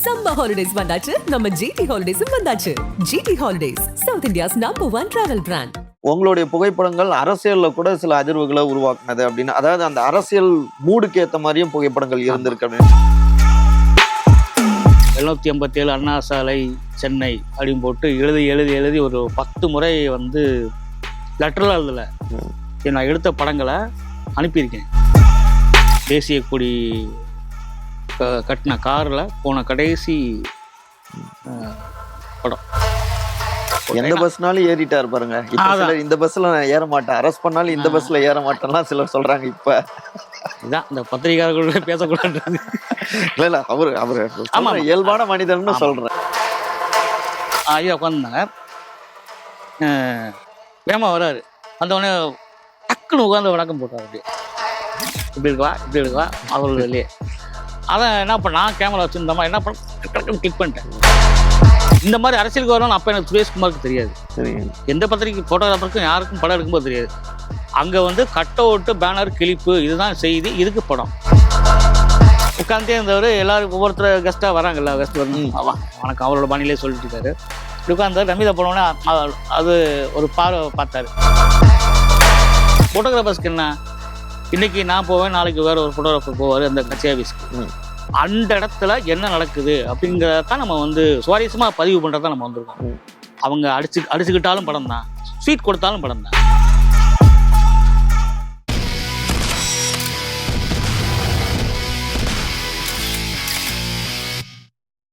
Summer holidays வந்தாச்சு, நம்ம ஜிடி ஹாலிடேஸும் வந்தாச்சு. GT Holidays, South India's #1 travel brand. உங்களுடைய புகைப்படங்கள் அரசியல்ல கூட சில அதிர்வுகளை உருவாக்குனது அப்படின்னு, அதாவது அந்த அரசியல் மூடுக்கு ஏத்த மாதிரியும் புகைப்படங்கள் இருந்திருக்கு அப்படின்னு. 787 அண்ணா சாலை சென்னை அப்படின்னு போட்டு எழுதி ஒரு 10 முறை வந்து லெட்டரில் எழுதலை, நான் எடுத்த படங்களை அனுப்பியிருக்கேன். தேசிய கொடி கட்டின காரில் போன கடைசி படம். எந்த பஸ்னாலும் ஏறிட்டாரு பாருங்க. இப்ப சிலர் இந்த பஸ்ல நான் ஏற மாட்டேன், அரெஸ்ட் பண்ணாலும் இந்த பஸ்ல ஏற மாட்டேன்லாம் சிலர் சொல்றாங்க. இப்ப இதான் இந்த பத்திரிகையாளர்களோட பேசக்கூடாது. இல்ல அவரு இயல்பான மனிதன்னு சொல்றேன். ஐயா உட்காந்துருந்தாங்க, வேமா வராரு, அந்த உடனே டக்குன்னு உட்காந்து வணக்கம் போட்டார். அப்படியே இப்படி இருக்குவா அவர்கள் இல்லையே. அதான் என்ன பண்ண, நான் கேமரா வச்சுருந்தோமா என்ன பண்ண கிளிக் பண்ணிட்டேன். இந்த மாதிரி அரசியலுக்கு வரணும் அப்போ எனக்கு சுரேஷ்குமாருக்கு தெரியாது. எந்த பத்திரிகை ஃபோட்டோகிராஃபருக்கும் யாருக்கும் படம் எடுக்கும்போது தெரியாது. அங்கே வந்து கட் அவுட்டு, பேனர், கிளிப்பு, இதுதான் செய்தி, இதுக்கு படம். உட்காந்தே இருந்தவர் எல்லாரும் ஒவ்வொருத்தர் கெஸ்ட்டாக வராங்கல்ல, கெஸ்ட் வரணும் வணக்கம் அவரோட பாணியிலே சொல்லிட்டு இருக்காரு. உட்காந்தார். நமிதா போனோடனே அது ஒரு பார்வை பார்த்தாரு. ஃபோட்டோகிராஃபர்ஸ்க்கு என்ன, இன்னைக்கு நான் போவேன், நாளைக்கு வேற ஒரு ஃபோட்டோகிராஃபர் போவார் அந்த கட்சி ஆஃபீஸ்க்கு. அந்த இடத்துல என்ன நடக்குது அப்படிங்கிறதான் நம்ம வந்து சுவாரஸ்யமாக பதிவு பண்ணுறதான் நம்ம வந்திருக்கோம். அவங்க அடிச்சுக்கிட்டாலும் படம் தான், ஸ்வீட் கொடுத்தாலும் படம் தான்.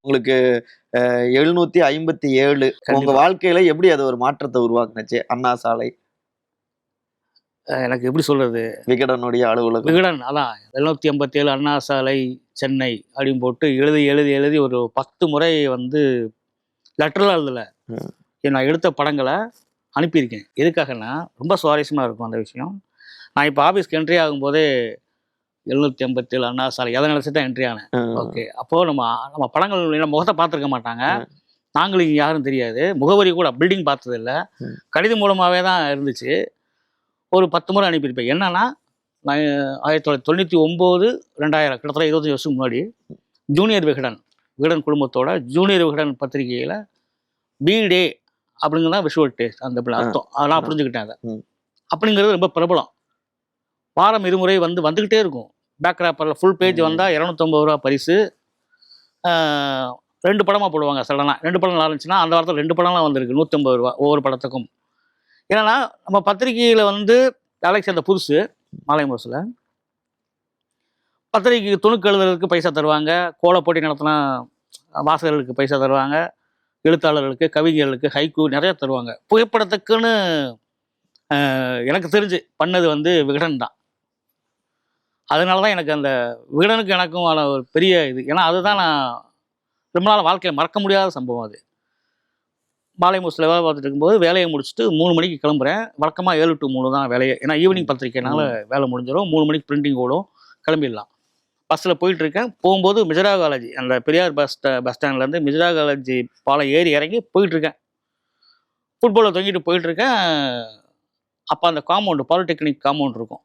உங்களுக்கு 757 உங்க வாழ்க்கையில எப்படி அது ஒரு மாற்றத்தை உருவாக்குனுச்சு? அண்ணா சாலை, எனக்கு எப்படி சொல்றது, விகடனுடைய அலுவலகம். விகடன் அதான் 787 அண்ணா சாலை சென்னை அப்படின்னு போட்டு எழுதி ஒரு 10 முறை வந்து லெட்டரில் எழுதலை, நான் எடுத்த படங்களை அனுப்பியிருக்கேன். எதுக்காகனா ரொம்ப சுவாரஸ்யமாக இருக்கும் அந்த விஷயம். நான் இப்போ ஆஃபீஸ்க்கு என்ட்ரி ஆகும்போதே 787 அண்ணா சாலை எதை நினச்சி தான் என்ட்ரி ஆனேன். ஓகே, அப்போது நம்ம படங்கள் முகத்தை பார்த்துருக்க மாட்டாங்க, நாங்களும் இங்கே யாரும் தெரியாது, முகவரி கூட பில்டிங் பார்த்ததில்லை, கடிதம் மூலமாகவே தான் இருந்துச்சு. ஒரு 10 முறை அனுப்பியிருப்பேன். என்னன்னா, நான் 1999 2000 கிட்டத்தட்ட 25 வருஷத்துக்கு முன்னாடி ஜூனியர் விகடன் குடும்பத்தோட ஜூனியர் விகடன் பத்திரிகையில் பி-டே அப்படிங்கிறதான் விஷுவல் டேஸ்ட், அந்த அர்த்தம் அதெல்லாம் புரிஞ்சுக்கிட்டேன். அதை அப்படிங்கிறது ரொம்ப பிரபலம். வாரம் 2 முறை வந்துக்கிட்டே இருக்கும். பேக் ரேப்பரில் ஃபுல் பேஜ் வந்தால் 250 ரூபா பரிசு. 2 படமாக போடுவாங்க சடனாக. 2 படம் நல்லா இருந்துச்சுன்னா அந்த வாரத்தில் 2 படம்லாம் வந்திருக்கு, 150 ரூபா ஒவ்வொரு படத்துக்கும். ஏன்னா நம்ம பத்திரிகையில் வந்து கேலக்ஸி அந்த புதுசு மாலை முரசில் பத்திரிகைக்கு துணுக்கு எழுதுறதுக்கு பைசா தருவாங்க, கோல போட்டி நடத்தினா வாசகர்களுக்கு பைசா தருவாங்க, எழுத்தாளர்களுக்கு, கவிஞர்களுக்கு, ஹைக்கூ நிறைய தருவாங்க. புகைப்படத்துக்குன்னு எனக்கு தெரிஞ்சு பண்ணது வந்து விகடன் தான். அதனால தான் எனக்கு அந்த விகடனுக்கு எனக்கும் ஒரு பெரிய இது. ஏன்னா அதுதான் நான் ரொம்ப நாள் வாழ்க்கையில் மறக்க முடியாத சம்பவம். அது மாலை முரசில் வேலை பார்த்துட்டு இருக்கும்போது வேலையை முடிச்சுட்டு 3 மணிக்கு கிளம்புறேன். வழக்கமாக 7 to 3 தான் வேலையை. ஏன்னா ஈவினிங் பத்திரிக்கைனால வேலை முடிஞ்சிடும். 3 மணிக்கு பிரிண்டிங் ஓடும், கிளம்பிடலாம். பஸ்ஸில் போயிட்டுருக்கேன். போகும்போது மிஜரா காலேஜ், அந்த பெரியார் பஸ் ஸ்டாண்ட்லேருந்து மிஜரா காலேஜ் பாலம் ஏறி இறங்கி போயிட்டுருக்கேன். ஃபுட்பாலில் தொங்கிட்டு போயிட்டுருக்கேன். அப்போ அந்த காம்பவுண்டு, பாலிடெக்னிக் காம்பவுண்ட் இருக்கும்.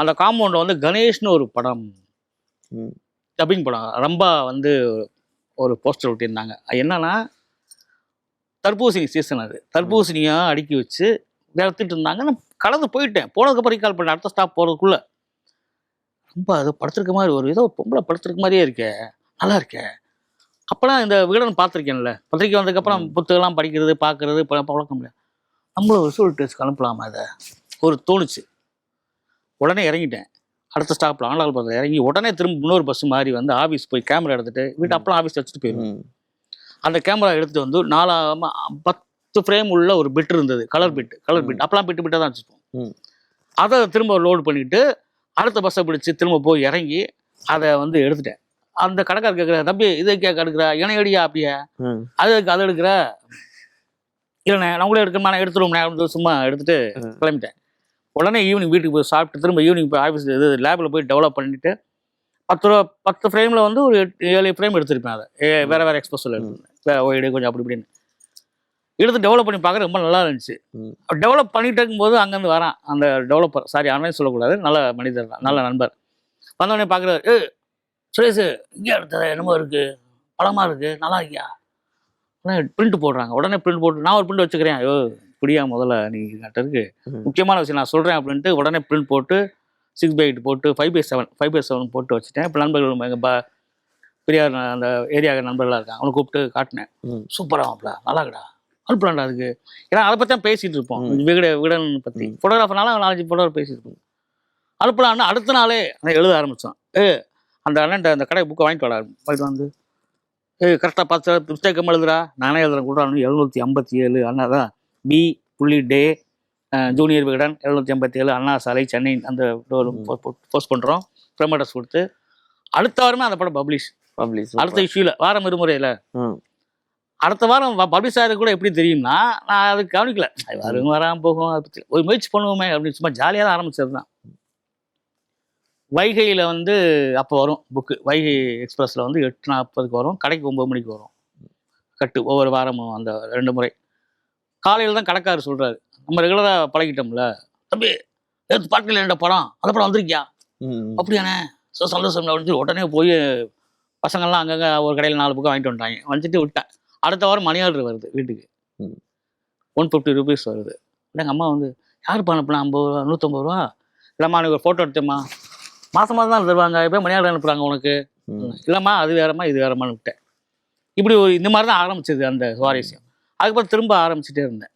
அந்த காம்பவுண்டில் வந்து கணேஷ்னு ஒரு படம், டப்பிங் படம் ரொம்ப வந்து ஒரு போஸ்டர் ஒட்டியிருந்தாங்க. என்னன்னா, தர்பூசணி சீசன். அது தர்பூசணியாக அடுக்கி வச்சு விளத்துட்டு இருந்தாங்க. நான் கலந்து போயிட்டேன். போனதுக்கப்புறம் ரீகால் பண்ணேன். அடுத்த ஸ்டாப் போகிறதுக்குள்ளே ரொம்ப அது படுத்துருக்க மாதிரி ஒரு ஏதோ பொம்பளை படுத்துருக்க மாதிரியே இருக்கே, நல்லா இருக்கே. அப்போலாம் இந்த விகடன் பார்த்துருக்கேன்ல, பத்திரிக்கை வந்ததுக்கப்புறம் புத்தகம்லாம் படிக்கிறது பார்க்குறது பழக்க முடியாது. நம்மளும் விஷுவல் டெஸ்ட் அனுப்பலாமா அதை ஒரு தோணுச்சு. உடனே இறங்கிட்டேன். அடுத்த ஸ்டாப்பில் ஆண்டாள் பக்கத்தில் இறங்கி உடனே திரும்ப இன்னொரு பஸ் மாதிரி வந்து ஆஃபீஸ் போய் கேமரா எடுத்துகிட்டு வீட்டு அப்பெல்லாம் ஆஃபீஸ் வச்சுட்டு போயிடுவேன். அந்த கேமரா எடுத்துகிட்டு வந்து 10 ஃப்ரேம் உள்ள ஒரு பிட் இருந்தது, கலர் பிட். அப்பெல்லாம் பிட்டாக தான் வச்சுருப்போம். அதை திரும்ப லோடு பண்ணிவிட்டு அடுத்த பஸ்ஸை பிடிச்சி திரும்ப போய் இறங்கி அதை வந்து எடுத்துட்டேன். அந்த கடைக்காரர் கேட்குற, தம்பி இதை எடுக்கிற இணையடியா அப்படியே அதை எடுக்கிற, இல்லைண்ணே நான் கூட எடுக்கணுமா, நான் எடுத்துருவோம்ண்ணே சும்மா எடுத்துகிட்டு கிளம்பிட்டேன். உடனே ஈவினிங் வீட்டுக்கு போய் சாப்பிட்டு திரும்ப ஈவினிங் போய் ஆஃபீஸ் இது லேபில் போய் டெவலப் பண்ணிவிட்டு 10 ஃப்ரேமில் வந்து ஒரு 7 ஃப்ரேம் எடுத்திருப்பேன். அதை வேறு எக்ஸ்போஸில் எடுத்துருந்தேன், ஒய்டு கொஞ்சம் அப்படி இப்படின்னு எடுத்து டெவலப் பண்ணி பார்க்க ரொம்ப நல்லா இருந்துச்சு. டெவலப் பண்ணிட்டு இருக்கும்போது அங்கேருந்து வரான் அந்த டெவலப்பர், சாரி ஆன்லைன் சொல்லக்கூடாது, நல்ல மனிதர் தான், நல்ல நண்பர். வந்தோடனே பார்க்குறாரு, சுரேஷ் இங்கே எடுத்தது என்னமோ இருக்குது படமாக இருக்குது, நல்லா இருக்கியா, உடனே பிரிண்ட் போடுறாங்க. உடனே பிரிண்ட் போட்டு நான் ஒரு பிரிண்ட் வச்சுக்கிறேன். ஐயோ இப்படியா, முதல்ல நீ கிட்ட இருக்கு முக்கியமான விஷயம் நான் சொல்கிறேன் அப்படின்ட்டு உடனே பிரிண்ட் போட்டு 6x8 போட்டு 5x7 போட்டு வச்சுட்டேன். இப்போ நண்பர்கள் எங்கள் பெரியார் அந்த ஏரியா நண்பர்களாக இருக்காங்க, அவனை கூப்பிட்டு காட்டினேன். சூப்பராக மாப்பிள, நல்லா இருக்கடா, அனுப்புறாண்டா அதுக்கு. ஏன்னா அதை பற்றி தான் பேசிகிட்டு இருப்போம், விகடன் பற்றி. ஃபோட்டோகிராஃபர்னால 4-5 ஃபோட்டோகிராஃபர் பேசிட்டு இருப்போம். அனுப்பலான்னா அடுத்த நாளே நான் எழுத ஆரம்பித்தோம். அந்த அண்ணன் அந்த கடை புக்கை வாங்கிட்டு போயிட்டு வந்து கரெக்டாக பார்த்து மிஸ்டேக்கம் எழுதுறா, நானே எழுதுறேன் கூட. 757 அண்ணா தான் B.டே ஜூனியர் விகடன் 757 அண்ணா சாலை சென்னை அந்த போஸ்ட் பண்ணுறோம். ப்ரமோட்டர்ஸ் கொடுத்து அடுத்த வாரமே அந்த படம் பப்ளிஷ். அடுத்த இஷ்யூவில் வாரம் இருமுறையில் அடுத்த வாரம் பப்ளிஷ் ஆகிறது கூட எப்படி தெரியும்னா, நான் அதுக்கு கவனிக்கல, வரும் வராமல் போகும், அதை பற்றி ஒரு முயற்சி பண்ணுவோமே அப்படின்னு சும்மா ஜாலியாக தான் ஆரம்பிச்சது தான். வைகையில் வந்து அப்போ வரும் புக்கு, வைகை எக்ஸ்பிரஸில் வந்து 8:40 வரும், கடைக்கு 9 மணிக்கு வரும் கட்டு. ஒவ்வொரு வாரமும் அந்த 2 முறை காலையில் தான் கடைக்காரர் சொல்கிறாரு, நம்ம ரெகுலராக பழகிட்டோம்ல தம்பி, நேற்று பாட்டில் என்ன படம், அந்த படம் வந்திருக்கியா, அப்படியானே சந்தோஷம் அப்படின்னு உடனே போய் பசங்கள்லாம் அங்கங்கே ஒரு கடையில் 4 புக்கை வாங்கிட்டு வந்துட்டாங்க. வந்துட்டு விட்டேன். அடுத்த வாரம் மணி ஆர்டர் வருது வீட்டுக்கு, 150 rupees வருது. எங்கள் அம்மா வந்து யாருப்பா அனுப்புனா, 50 ரூபா 150 ரூபா இல்லைம்மா, எனக்கு ஒரு ஃபோட்டோ எடுத்தேம்மா, மாதம் தான் தருவாங்க, இப்போ மணி ஆர்டர் அனுப்புகிறாங்க உனக்கு, இல்லைம்மா அது வேறம்மா இது வேறம்மான்னு விட்டேன். இப்படி ஒரு இந்த மாதிரி தான் ஆரம்பிச்சது அந்த சுவாரஸ்யம். அதுக்கப்புறம் திரும்ப ஆரம்பிச்சுட்டே இருந்தேன்.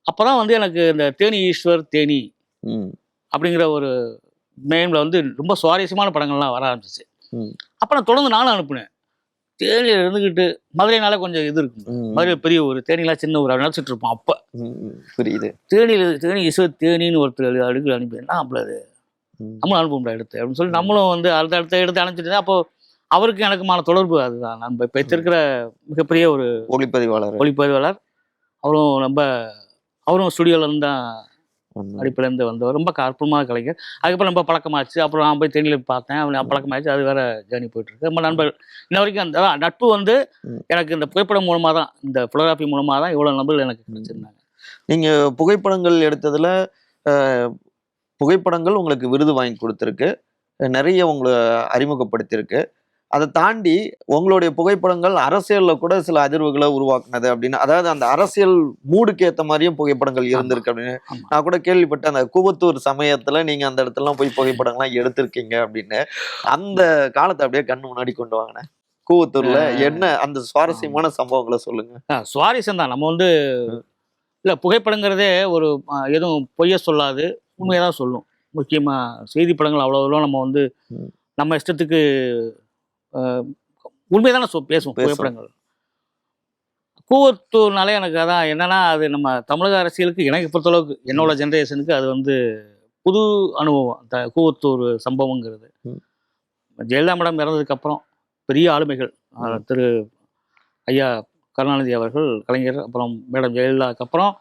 அப்போ தான் வந்து எனக்கு இந்த தேனி ஈஸ்வர் தேனி அப்படிங்கிற ஒரு மெயினில் வந்து ரொம்ப சுவாரஸ்யமான படங்கள்லாம் வர ஆரம்பிச்சிச்சு. அப்போ நான் தொடர்ந்து நானும் அனுப்புனேன். தேனியில் இருந்துக்கிட்டு மதுரைனால கொஞ்சம் இது இருக்கும், மதுரை பெரிய ஊர், தேனிலாம் சின்ன ஊர் அப்படி நினச்சிட்டு இருப்போம். அப்போ புரியுது, தேனி ஈஸ்வர் தேனின்னு ஒருத்தர் அடுக்கு அனுப்பினா அப்போ அது நம்மளும் அனுப்ப எடுத்து அப்படின்னு சொல்லி நம்மளும் வந்து அடுத்த எடுத்து அனுப்பிச்சிட்டு. அப்போ அவருக்கு எனக்குமான தொடர்பு அதுதான். நம்ம இப்போ இருக்கிற மிகப்பெரிய ஒரு ஒளிப்பதிவாளர். அவரும் ஸ்டுடியோலேருந்து தான் அடிப்பிலேருந்து வந்தவர், ரொம்ப அற்புதமாக கலைஞர். அதுக்கப்புறம் ரொம்ப பழக்கமாச்சு. அப்புறம் நான் போய் தேனியில் பார்த்தேன், அவன் பழக்கமாச்சு. அது வேற ஜேர்னி போயிட்டுருக்கு. நம்ம நண்பர்கள் இன்ன வரைக்கும் அந்த நட்பு வந்து எனக்கு இந்த புகைப்படம் மூலமாக தான், இந்த ஃபோட்டோகிராஃபி மூலமாக தான் இவ்வளோ நண்பர்கள் எனக்கு கிடைச்சிருந்தாங்க. நீங்கள் புகைப்படங்கள் எடுத்ததில் புகைப்படங்கள் உங்களுக்கு விருது வாங்கி கொடுத்துருக்கு, நிறைய உங்களை அறிமுகப்படுத்தியிருக்கு. அதை தாண்டி உங்களுடைய புகைப்படங்கள் அரசியலில் கூட சில அதிர்வுகளை உருவாக்குனது அப்படின்னு, அதாவது அந்த அரசியல் மூடுக்கு ஏற்ற மாதிரியும் புகைப்படங்கள் இருந்திருக்கு அப்படின்னு நான் கூட கேள்விப்பட்டேன். அந்த கூவத்தூர் சமயத்துல நீங்க அந்த இடத்துலலாம் போய் புகைப்படங்கள்லாம் எடுத்திருக்கீங்க அப்படின்னு. அந்த காலத்தை அப்படியே கண்ணு முன்னாடி கொண்டு வாங்கினேன். கூவத்தூர்ல என்ன அந்த சுவாரஸ்யமான சம்பவங்களை சொல்லுங்க. சுவாரஸ்யம் தான். நம்ம வந்து இல்லை, புகைப்படங்கிறதே ஒரு எதுவும் பொய்ய சொல்லாது, உண்மையாக தான் சொல்லும். முக்கியமாக செய்தி படங்கள் அவ்வளோ நம்ம வந்து நம்ம இஷ்டத்துக்கு உண்மையை தானே பேசுவோம் புகைப்படங்கள். கூவத்தூர்னாலே எனக்கு அதான் என்னன்னா, அது நம்ம தமிழக அரசியலுக்கு எனக்கு பொறுத்தளவுக்கு என்னோட ஜென்ரேஷனுக்கு அது வந்து புது அனுபவம். அந்த கூவத்தூர் சம்பவங்கிறது ஜெயலலிதா மேடம் இறந்ததுக்கப்புறம் பெரிய ஆளுமைகள் திரு ஐயா கருணாநிதி அவர்கள், கலைஞர், அப்புறம் மேடம் ஜெயலலிதாவுக்கு அப்புறம்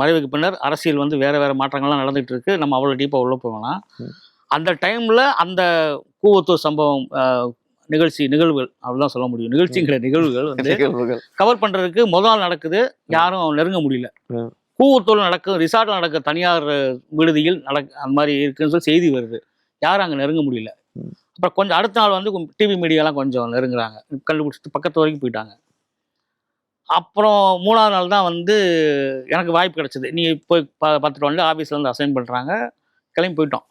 மறைவுக்கு பின்னர் அரசியல் வந்து வேறு மாற்றங்கள்லாம் நடந்துகிட்டு இருக்கு. நம்ம அவ்வளோ டீப்பாக உள்ள போகலாம். அந்த டைமில் அந்த கூவத்தூர் சம்பவம் நிகழ்வுகள் அப்படிதான் சொல்ல முடியும். நிகழ்வுகள் வந்து கவர் பண்ணுறதுக்கு முதல் நாள் நடக்குது, யாரும் நெருங்க முடியல. கூவத்தூர் நடக்கும், ரிசார்ட்டில் நடக்க தனியார் விடுதியில் அந்த மாதிரி இருக்குன்னு சொல்லி செய்தி வருது, யாரும் அங்கே நெருங்க முடியல. அப்புறம் கொஞ்சம் அடுத்த நாள் வந்து டிவி மீடியாலாம் கொஞ்சம் நெருங்குறாங்க, கண்டுபிடிச்சிட்டு பக்கத்து வரைக்கும் போயிட்டாங்க. அப்புறம் 3ஆவது நாள் தான் வந்து எனக்கு வாய்ப்பு கிடச்சிது. நீ போய் பார்த்துட்டு வந்து ஆஃபீஸில் வந்து அசைன் பண்ணுறாங்க. கிளம்பி போயிட்டோம்.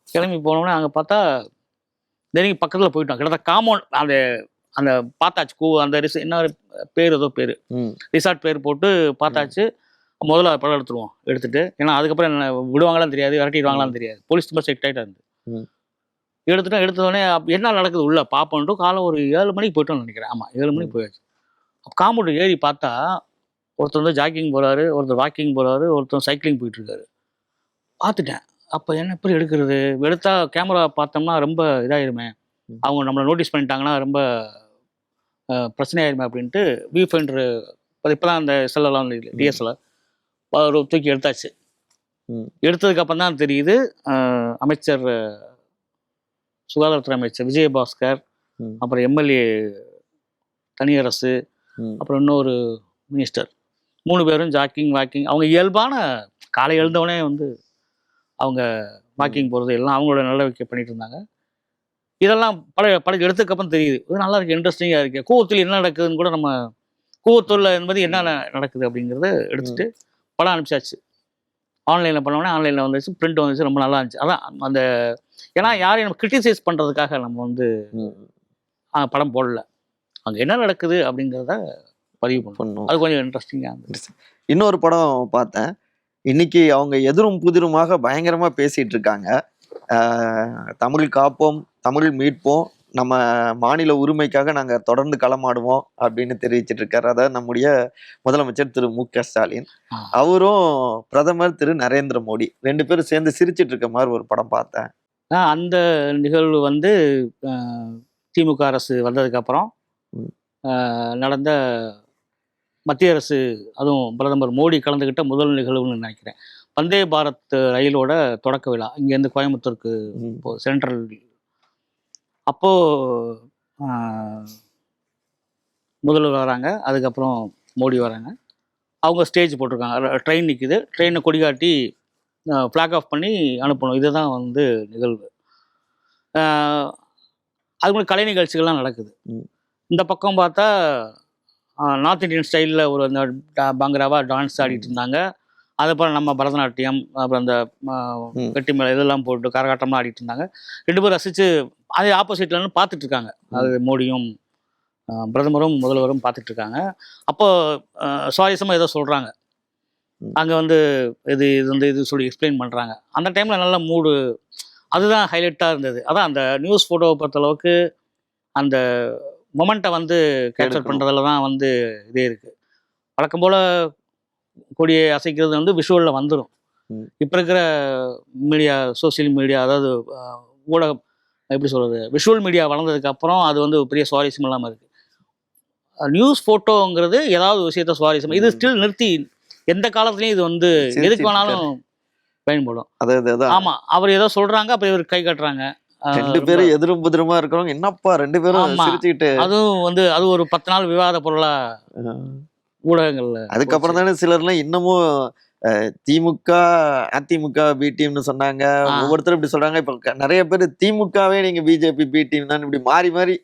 கிளம்பி போனோம்னா அங்கே பார்த்தா நெருங்கி பக்கத்தில் போயிட்டோம். கிட்டத்தட்ட காம்பவுண்ட் அந்த அந்த பார்த்தாச்சு. அந்த என்ன பேர், ஏதோ பேர், ரிசார்ட் பேர் போட்டு பார்த்தாச்சு. முதல்ல படம் எடுத்துட்டு, ஏன்னா அதுக்கப்புறம் என்ன விடுவாங்களான்னு தெரியாது, விரட்டிடுவாங்களான்னு தெரியாது. போலீஸ் ரொம்ப ஸ்ட்ரிக்ட் ஆகிட்டா இருந்து எடுத்தோடனே என்ன நடக்குது உள்ள பார்ப்போன்ட்டு காலை ஒரு 7 மணிக்கு போயிட்டோம்னு நினைக்கிறேன். ஆமாம், 7 மணிக்கு போயாச்சு. காம்பவுண்ட் ஏறி பார்த்தா ஒருத்தர் வந்து ஜாக்கிங் போகிறாரு, ஒருத்தர் வாக்கிங் போகிறாரு, ஒருத்தர் சைக்கிளிங் போயிட்டுருக்காரு. பார்த்துட்டேன். அப்போ என்ன எப்படி எடுக்கிறது, எடுத்தால் கேமரா பார்த்தோம்னா ரொம்ப இதாகிருமே, அவங்க நம்மளை நோட்டீஸ் பண்ணிட்டாங்கன்னா ரொம்ப பிரச்சனையாயிருமே அப்படின்ட்டு வியூ ஃபைண்டரு இப்போ தான் அந்த செல்லெல்லாம் வந்து டிஎஸ்எல்ஆர் தூக்கி எடுத்தாச்சு. எடுத்ததுக்கப்புறம் தான் தெரியுது அமைச்சர், சுகாதாரத்துறை அமைச்சர் விஜயபாஸ்கர், அப்புறம் எம்எல்ஏ தனியரசு, அப்புறம் இன்னொரு மினிஸ்டர், 3 பேரும் ஜாக்கிங் வாக்கிங். அவங்க இயல்பான காலை எழுந்தவனே வந்து அவங்க வாக்கிங் போகிறது எல்லாம் அவங்களோட நடவடிக்கை பண்ணிட்டு இருந்தாங்க. இதெல்லாம் படம் எடுத்ததுக்கப்புறம் தெரியுது இது நல்லா இருக்கு, இன்ட்ரெஸ்டிங்காக இருக்குது. கூவத்தூர் என்ன நடக்குதுன்னு கூட நம்ம கூவத்தூரில் என்பது என்ன நடக்குது அப்படிங்கிறத எடுத்துட்டு படம் அனுப்பிச்சாச்சு. ஆன்லைனில் பண்ணோன்னே ஆன்லைனில் வந்துச்சு, பிரிண்ட் வந்துச்சு, ரொம்ப நல்லா இருந்துச்சு. அதான் அந்த ஏன்னா யாரையும் நம்ம கிரிட்டிசைஸ் பண்ணுறதுக்காக நம்ம வந்து படம் போடல, அங்கே என்ன நடக்குது அப்படிங்கிறத பதிவு பண்ணணும். அது கொஞ்சம் இன்ட்ரெஸ்டிங்காக இருந்துச்சு. இன்னொரு படம் பார்த்தேன், இன்னைக்கு அவங்க எதிரும் புதிருமாக பயங்கரமா பேசிட்டு இருக்காங்க. தமிழ் காப்போம், தமிழ் மீட்போம், நம்ம மாநில உரிமைக்காக நாங்க தொடர்ந்து களமாடுவோம் அப்படின்னு தெரிவிச்சிட்டு இருக்காரு. அதாவது நம்முடைய முதலமைச்சர் திரு மு.க. ஸ்டாலின் அவரும் பிரதமர் திரு நரேந்திர மோடி 2 பேரும் சேர்ந்து சிரிச்சிட்டு இருக்க மாதிரி ஒரு படம் பார்த்தேன். அந்த நிகழ்வு வந்து திமுக அரசு வந்ததுக்கப்புறம் நடந்த மத்திய அரசு, அதுவும் பிரதமர் மோடி கலந்துக்கிட்ட முதல் நிகழ்வுன்னு நினைக்கிறேன். வந்தே பாரத் ரயிலோட தொடக்க விழா இங்கேருந்து கோயம்புத்தூருக்கு சென்ட்ரல். அப்போது முதல்வர் வராங்க, அதுக்கப்புறம் மோடி வராங்க. அவங்க ஸ்டேஜ் போட்டிருக்காங்க, ட்ரெயின் நிற்குது, ட்ரெயினை கொடிகாட்டி ஃப்ளாக் ஆஃப் பண்ணி அனுப்பணும். இதுதான் வந்து நிகழ்வு. அது மாதிரி கலை நிகழ்ச்சிகள்லாம் நடக்குது. இந்த பக்கம் பார்த்தா நார்த் இந்தியன் ஸ்டைலில் ஒரு அந்த பங்கராவா டான்ஸ் ஆடிட்டு இருந்தாங்க. அதுக்கப்புறம் நம்ம பரதநாட்டியம், அப்புறம் அந்த கட்டி மேலே இதெல்லாம் போட்டு கரகாட்டம்லாம் ஆடிட்டு இருந்தாங்க. 2 பேரும் ரசித்து அதே ஆப்போசிட்லன்னு பார்த்துட்டு இருக்காங்க. அது மோடியும் பிரதமரும் முதல்வரும் பார்த்துட்டு இருக்காங்க. அப்போ சுவாரஸ்யமாக ஏதோ சொல்கிறாங்க, அங்கே வந்து இது வந்து இது சொல்லி எக்ஸ்பிளைன் பண்ணுறாங்க. அந்த டைமில் நல்ல மூடு, அதுதான் ஹைலைட்டாக இருந்தது. அதான் அந்த நியூஸ் ஃபோட்டோவை பொறுத்தளவுக்கு அந்த மொமெண்ட்டை வந்து கேப்சர் பண்ணுறதுல தான் வந்து இதே இருக்குது. வழக்கம் போல் கொடியை அசைக்கிறது வந்து விஷுவலில் வந்துடும். இப்போ இருக்கிற மீடியா, சோசியல் மீடியா, அதாவது ஊடகம், எப்படி சொல்கிறது, விஷுவல் மீடியா வளர்ந்ததுக்கப்புறம் அது வந்து பெரிய சுவாரஸ்யம் இல்லாமல் இருக்குது. நியூஸ் ஃபோட்டோங்கிறது ஏதாவது விஷயத்த சுவாரஸ்யம், இது ஸ்டில் நிறுத்தி எந்த காலத்துலேயும் இது வந்து எதுக்கு வேணாலும் பயன்படும். ஆமாம், அவர் ஏதோ சொல்கிறாங்க, அப்புறம் இவர் கை கட்டுறாங்க. 2 பேரும் எதிரும் புதிருமா இருக்கிறவங்க என்னப்பா 2 பேரும் சிரிச்சுக்கிட்டு, அதுவும் வந்து அது ஒரு 10 நாள் விவாத பொருளா ஊடகங்கள்ல. அதுக்கப்புறம் தானே சிலர்லாம் இன்னமும் திமுக அதிமுக பி டீம்னு சொன்னாங்க. ஒவ்வொருத்தரும் இப்படி சொல்றாங்க. இப்ப நிறைய பேர் திமுகவே நீங்க பிஜேபி பி டீம் தான் இப்படி மாறி மாறி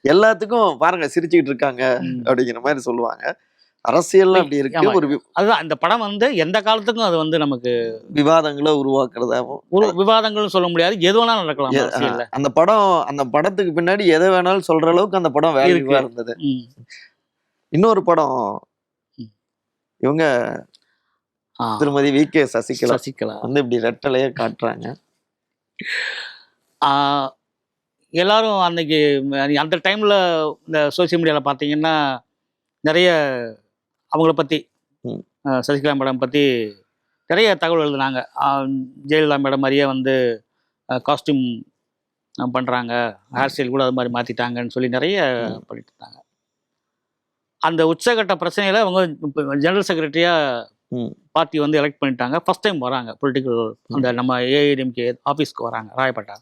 எல்லாத்துக்கும் பாருங்க சிரிச்சுக்கிட்டு இருக்காங்க அப்படிங்கிற மாதிரி சொல்லுவாங்க. அரசியல் அப்படி இருக்கு. ஒரு அதுதான் இந்த படம் வந்து எந்த காலத்துக்கும் அது வந்து நமக்கு விவாதங்களை உருவாக்குறதாவும், விவாதங்களும் சொல்ல முடியாது, எது வேணாலும் நடக்கலாம். அந்த படத்துக்கு பின்னாடி எதை வேணாலும் சொல்ற அளவுக்கு அந்த படம் வேல்யூவா இருந்தது. இன்னொரு படம் இவங்க திருமதி வி.கே. சசிகலா வந்து இப்படி ரெட்டலையே காட்டுறாங்க. எல்லாரும் அன்னைக்கு அந்த டைம்ல இந்த சோசியல் மீடியால பார்த்தீங்கன்னா நிறைய அவங்கள பற்றி, சசிகலா மேடம் பற்றி நிறைய தகவல் எழுதுனாங்க. ஜெயலலிதா மேடம் மாதிரியே வந்து காஸ்டியூம் பண்ணுறாங்க, ஹேர் ஸ்டைல் கூட அது மாதிரி மாற்றிட்டாங்கன்னு சொல்லி நிறைய பண்ணிட்டு இருந்தாங்க. அந்த உச்சகட்ட பிரச்சனையில் அவங்க ஜெனரல் செக்ரட்டரியாக பார்ட்டி வந்து எலெக்ட் பண்ணிட்டாங்க. ஃபர்ஸ்ட் டைம் வராங்க பொலிட்டிக்கல், அந்த நம்ம ஏஐடிஎம்கே ஆஃபீஸ்க்கு வராங்க. ராயப்பேட்டா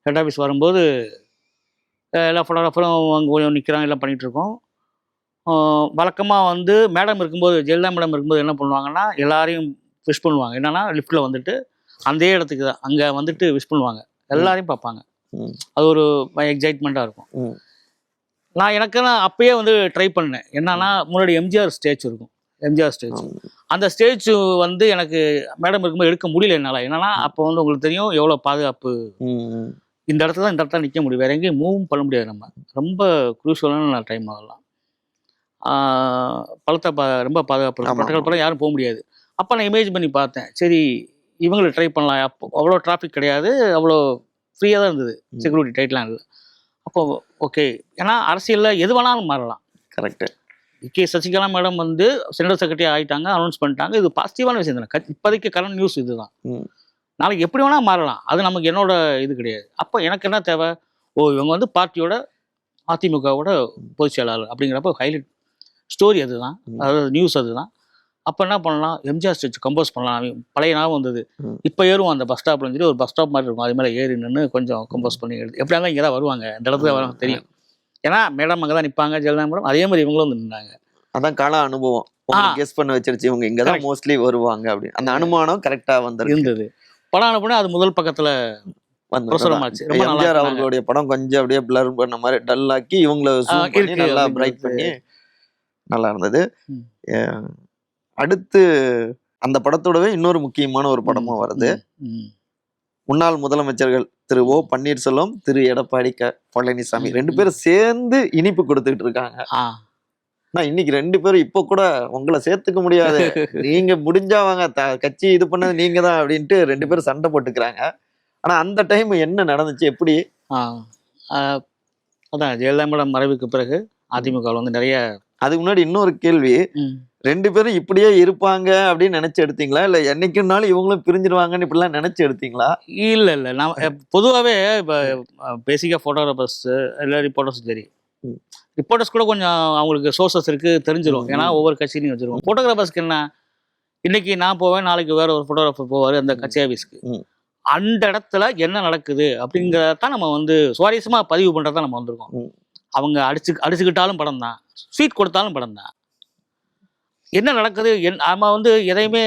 ஹெட் ஆஃபீஸ் வரும்போது எல்லா ஃபோட்டோகிராஃபரும் அங்கே கொஞ்சம் நிற்கிறாங்க, எல்லாம் பண்ணிகிட்ருக்கோம். வழக்கமாக வந்து மேடம் இருக்கும்போது, ஜெயலலிதா மேடம் இருக்கும்போது என்ன பண்ணுவாங்கன்னா எல்லாரையும் விஷ் பண்ணுவாங்க. என்னென்னா லிஃப்ட்டில் வந்துட்டு அந்த இடத்துக்கு தான் அங்கே வந்துட்டு விஷ் பண்ணுவாங்க, எல்லாரையும் பார்ப்பாங்க. அது ஒரு எக்ஸைட்மெண்ட்டாக இருக்கும். எனக்கு அப்பயே வந்து ட்ரை பண்ணேன். என்னன்னா முன்னாடி எம்ஜிஆர் ஸ்டேஜ் இருக்கும், எம்ஜிஆர் ஸ்டேஜ். அந்த ஸ்டேஜ் வந்து எனக்கு மேடம் இருக்கும்போது எடுக்க முடியல என்னால். என்னன்னா அப்போ வந்து உங்களுக்கு தெரியும் எவ்வளோ பாதுகாப்பு, இந்த இடத்துல நிற்க முடியும், வேற எங்கேயும் மூவும் பண்ண முடியாது. நம்ம ரொம்ப குரூஷியலான டைம் ஆகலாம், பழத்தை ரொம்ப பாதுகாப்பு ப்ரோட்டோகால் யாரும் போக முடியாது. அப்போ நான் இமேஜ் பண்ணி பார்த்தேன், சரி இவங்களை ட்ரை பண்ணலாம். அப்போ அவ்வளோ டிராஃபிக் கிடையாது, அவ்வளோ ஃப்ரீயாக தான் இருந்தது, செக்யூரிட்டி டைட்லாம் இல்லை. அப்போ ஓகே, ஏன்னா அரசியலில் எது வேணாலும் மாறலாம். கரெக்டு. வி.கே. சசிகலா மேடம் வந்து சென்ட்ரல் செக்ரட்டரி ஆகிட்டாங்க, அனௌன்ஸ் பண்ணிட்டாங்க. இது பாசிட்டிவான விஷயம் தானே. இப்போதைக்கு கரண்ட் நியூஸ் இதுதான். நாளைக்கு எப்படி வேணால் மாறலாம், அது நமக்கு என்னோட இது கிடையாது. அப்போ எனக்கு என்ன தேவை, இவங்க வந்து பார்ட்டியோட அதிமுகவோட பொதுச் செயலாளர் அப்படிங்கிறப்ப ஹைலைட் ஸ்டோரி அதுதான், அதாவது நியூஸ் அதுதான். அப்போ என்ன பண்ணலாம், எம்ஜிஆர் ஸ்டேஜ் கம்போஸ் பண்ணலாம். பழைய ஞாபகம் வந்தது. இப்போ ஏறுவோம் அந்த பஸ் ஸ்டாப்லன்னு சொல்லி ஒரு பஸ் ஸ்டாப் மாதிரி இருக்கும், அது மேலே ஏறி நின்று கொஞ்சம் கம்போஸ் பண்ணி எடுத்து எப்படியா இருந்தால் இங்கே தான் வருவாங்க, இந்த இடத்துல வர தெரியும். ஏன்னா மேடம் அங்கே தான் நிற்பாங்க, ஜெயலலிதா மேடம் அதே மாதிரி இவங்களும் வந்து நின்னாங்க. அதான் கால அனுபவம் கெஸ் பண்ண வச்சிருச்சு, இவங்க இங்கே தான் மோஸ்ட்லி வருவாங்க அப்படின்னு. அந்த அனுமானம் கரெக்டாக வந்து இருந்தது. படம் அனுப்புனா அது முதல் பக்கத்தில் பிரசுரமாச்சு. ரொம்ப நல்லா எம்ஜிஆர் பண்ணாங்க. அவர்களுடைய படம் கொஞ்சம் அப்படியே பிளர் பண்ண மாதிரி டல் ஆக்கி இவங்கள zoom பண்ணி இருக்கு நல்லா அப்படிங்கிறது. பிரைட் பண்ணி நல்லா இருந்தது. ம். அஹ் அடுத்து அந்த படத்தோடவே இன்னொரு முக்கியமான ஒரு படமும் வருது. ம். முன்னாள் முதலமைச்சர்கள் திரு ஓ பன்னீர்செல்வம், திரு எடப்பாடி பழனிசாமி 2 பேரும் சேர்ந்து இனிப்பு கொடுத்துக்கிட்டு இருக்காங்க. ஆ. நான் இன்னைக்கு 2 பேரும் இப்ப கூட உங்களை சேர்த்துக்க முடியாது, நீங்க முடிஞ்சா வாங்க, கட்சி இது பண்ணது நீங்க தான் அப்படின்ட்டு 2 பேரும் சண்டை போட்டுக்கிறாங்க. ஆனா அந்த டைம் என்ன நடந்துச்சு, எப்படி? ஆ. ஆ, அதான் ஜெயலலிதா மேடம் மறைவுக்கு பிறகு அதிமுகவில் வந்து நிறைய அதுக்கு முன்னாடி இன்னொரு கேள்வி, 2 பேரும் இப்படியே இருப்பாங்க அப்படின்னு நினைச்சு எடுத்தீங்களா, இல்ல என்னைக்குனாலும் இவங்களும் பிரிஞ்சிருவாங்கன்னு இப்படிலாம் நினைச்சு எடுத்தீங்களா? இல்லை இல்லை நான் பொதுவாகவே இப்போ பேசிக்காக ஃபோட்டோகிராஃபர்ஸ் இல்லை ரிப்போர்ட்டர்ஸும் சரி, ம். ரிப்போர்ட்டர்ஸ் கூட கொஞ்சம் அவங்களுக்கு சோர்சஸ் இருக்குது தெரிஞ்சிடும். ஏன்னா ஒவ்வொரு கட்சியிலையும் வச்சுருவோம். ஃபோட்டோகிராஃபர்ஸ்க்கு என்ன, இன்னைக்கு நான் போவேன், நாளைக்கு வேற ஒரு ஃபோட்டோகிராஃபர் போவார் அந்த கட்சி ஆஃபீஸ்க்கு. ம். அந்த இடத்துல என்ன நடக்குது அப்படிங்கிறதான் நம்ம வந்து சுவாரஸ்யமாக பதிவு பண்ணுறதான் நம்ம வந்திருக்கோம். ம். அவங்க அடிச்சுக்கிட்டாலும் படம் தான், ஸ்வீட் கொடுத்தாலும் படம் தான். என்ன நடக்குது நம்ம வந்து எதையுமே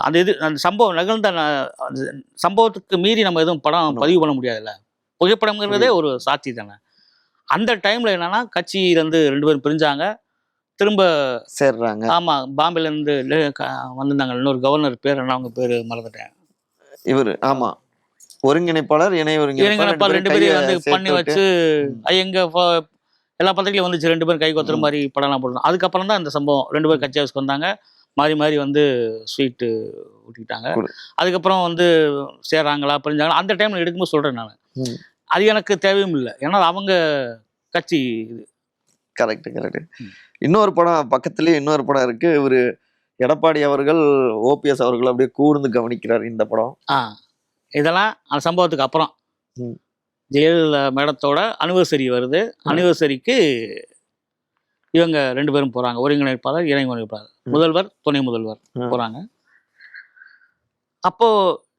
அந்த அந்த சம்பவம் நிகழ்ந்த அந்த சம்பவத்துக்கு மீறி நம்ம எதுவும் படம் பதிவு பண்ண முடியாதுல்ல. புகைப்படம்ங்கிறதே ஒரு சாட்சி தானே. அந்த டைம்ல என்னன்னா கட்சியிலேருந்து 2 பேரும் பிரிஞ்சாங்க, திரும்ப சேர்றாங்க. ஆமா பாம்பேலேருந்து வந்திருந்தாங்க. இன்னொரு கவர்னர் பேர் என்ன, அவங்க பேர் மறந்துட்டேன். இவரு ஆமா ஒருங்கிணைப்பாளர், இணை ஒருங்கிணைப்பாளர் 2 பேரும் வந்து பண்ணி வச்சு எங்க எல்லா பத்திரிகையும் வந்துச்சு. 2 பேரும் கை கொத்துற மாதிரி படம்லாம் போடணும். அதுக்கப்புறம் தான் இந்த சம்பவம் 2 பேரும் கட்சி ஹவுஸ்க்கு வந்தாங்க, மாறி மாறி வந்து ஸ்வீட்டு ஊட்டிக்கிட்டாங்க. அதுக்கப்புறம் வந்து சேர்றாங்களா பிரிஞ்சாங்களா அந்த டைம்ல எடுக்கும்போது சொல்றேன் நான். அது எனக்கு தேவையும் இல்லை, ஏன்னா அவங்க கட்சி இது. கரெக்ட். இன்னொரு படம் பக்கத்துலயே இன்னொரு படம் இருக்கு. இவரு எடப்பாடி அவர்கள் ஓபிஎஸ் அவர்கள் அப்படியே கூர்ந்து கவனிக்கிறார் இந்த படம். இதெல்லாம் அந்த சம்பவத்துக்கு அப்புறம் ஜெயலலிதா மேடத்தோட அனிவர்சரி வருது. அனிவர்சரிக்கு இவங்க 2 பேரும் போறாங்க, ஒருங்கிணைப்பாளர் இணை ஒருங்கிணைப்பாளர், முதல்வர் துணை முதல்வர் போறாங்க. அப்போ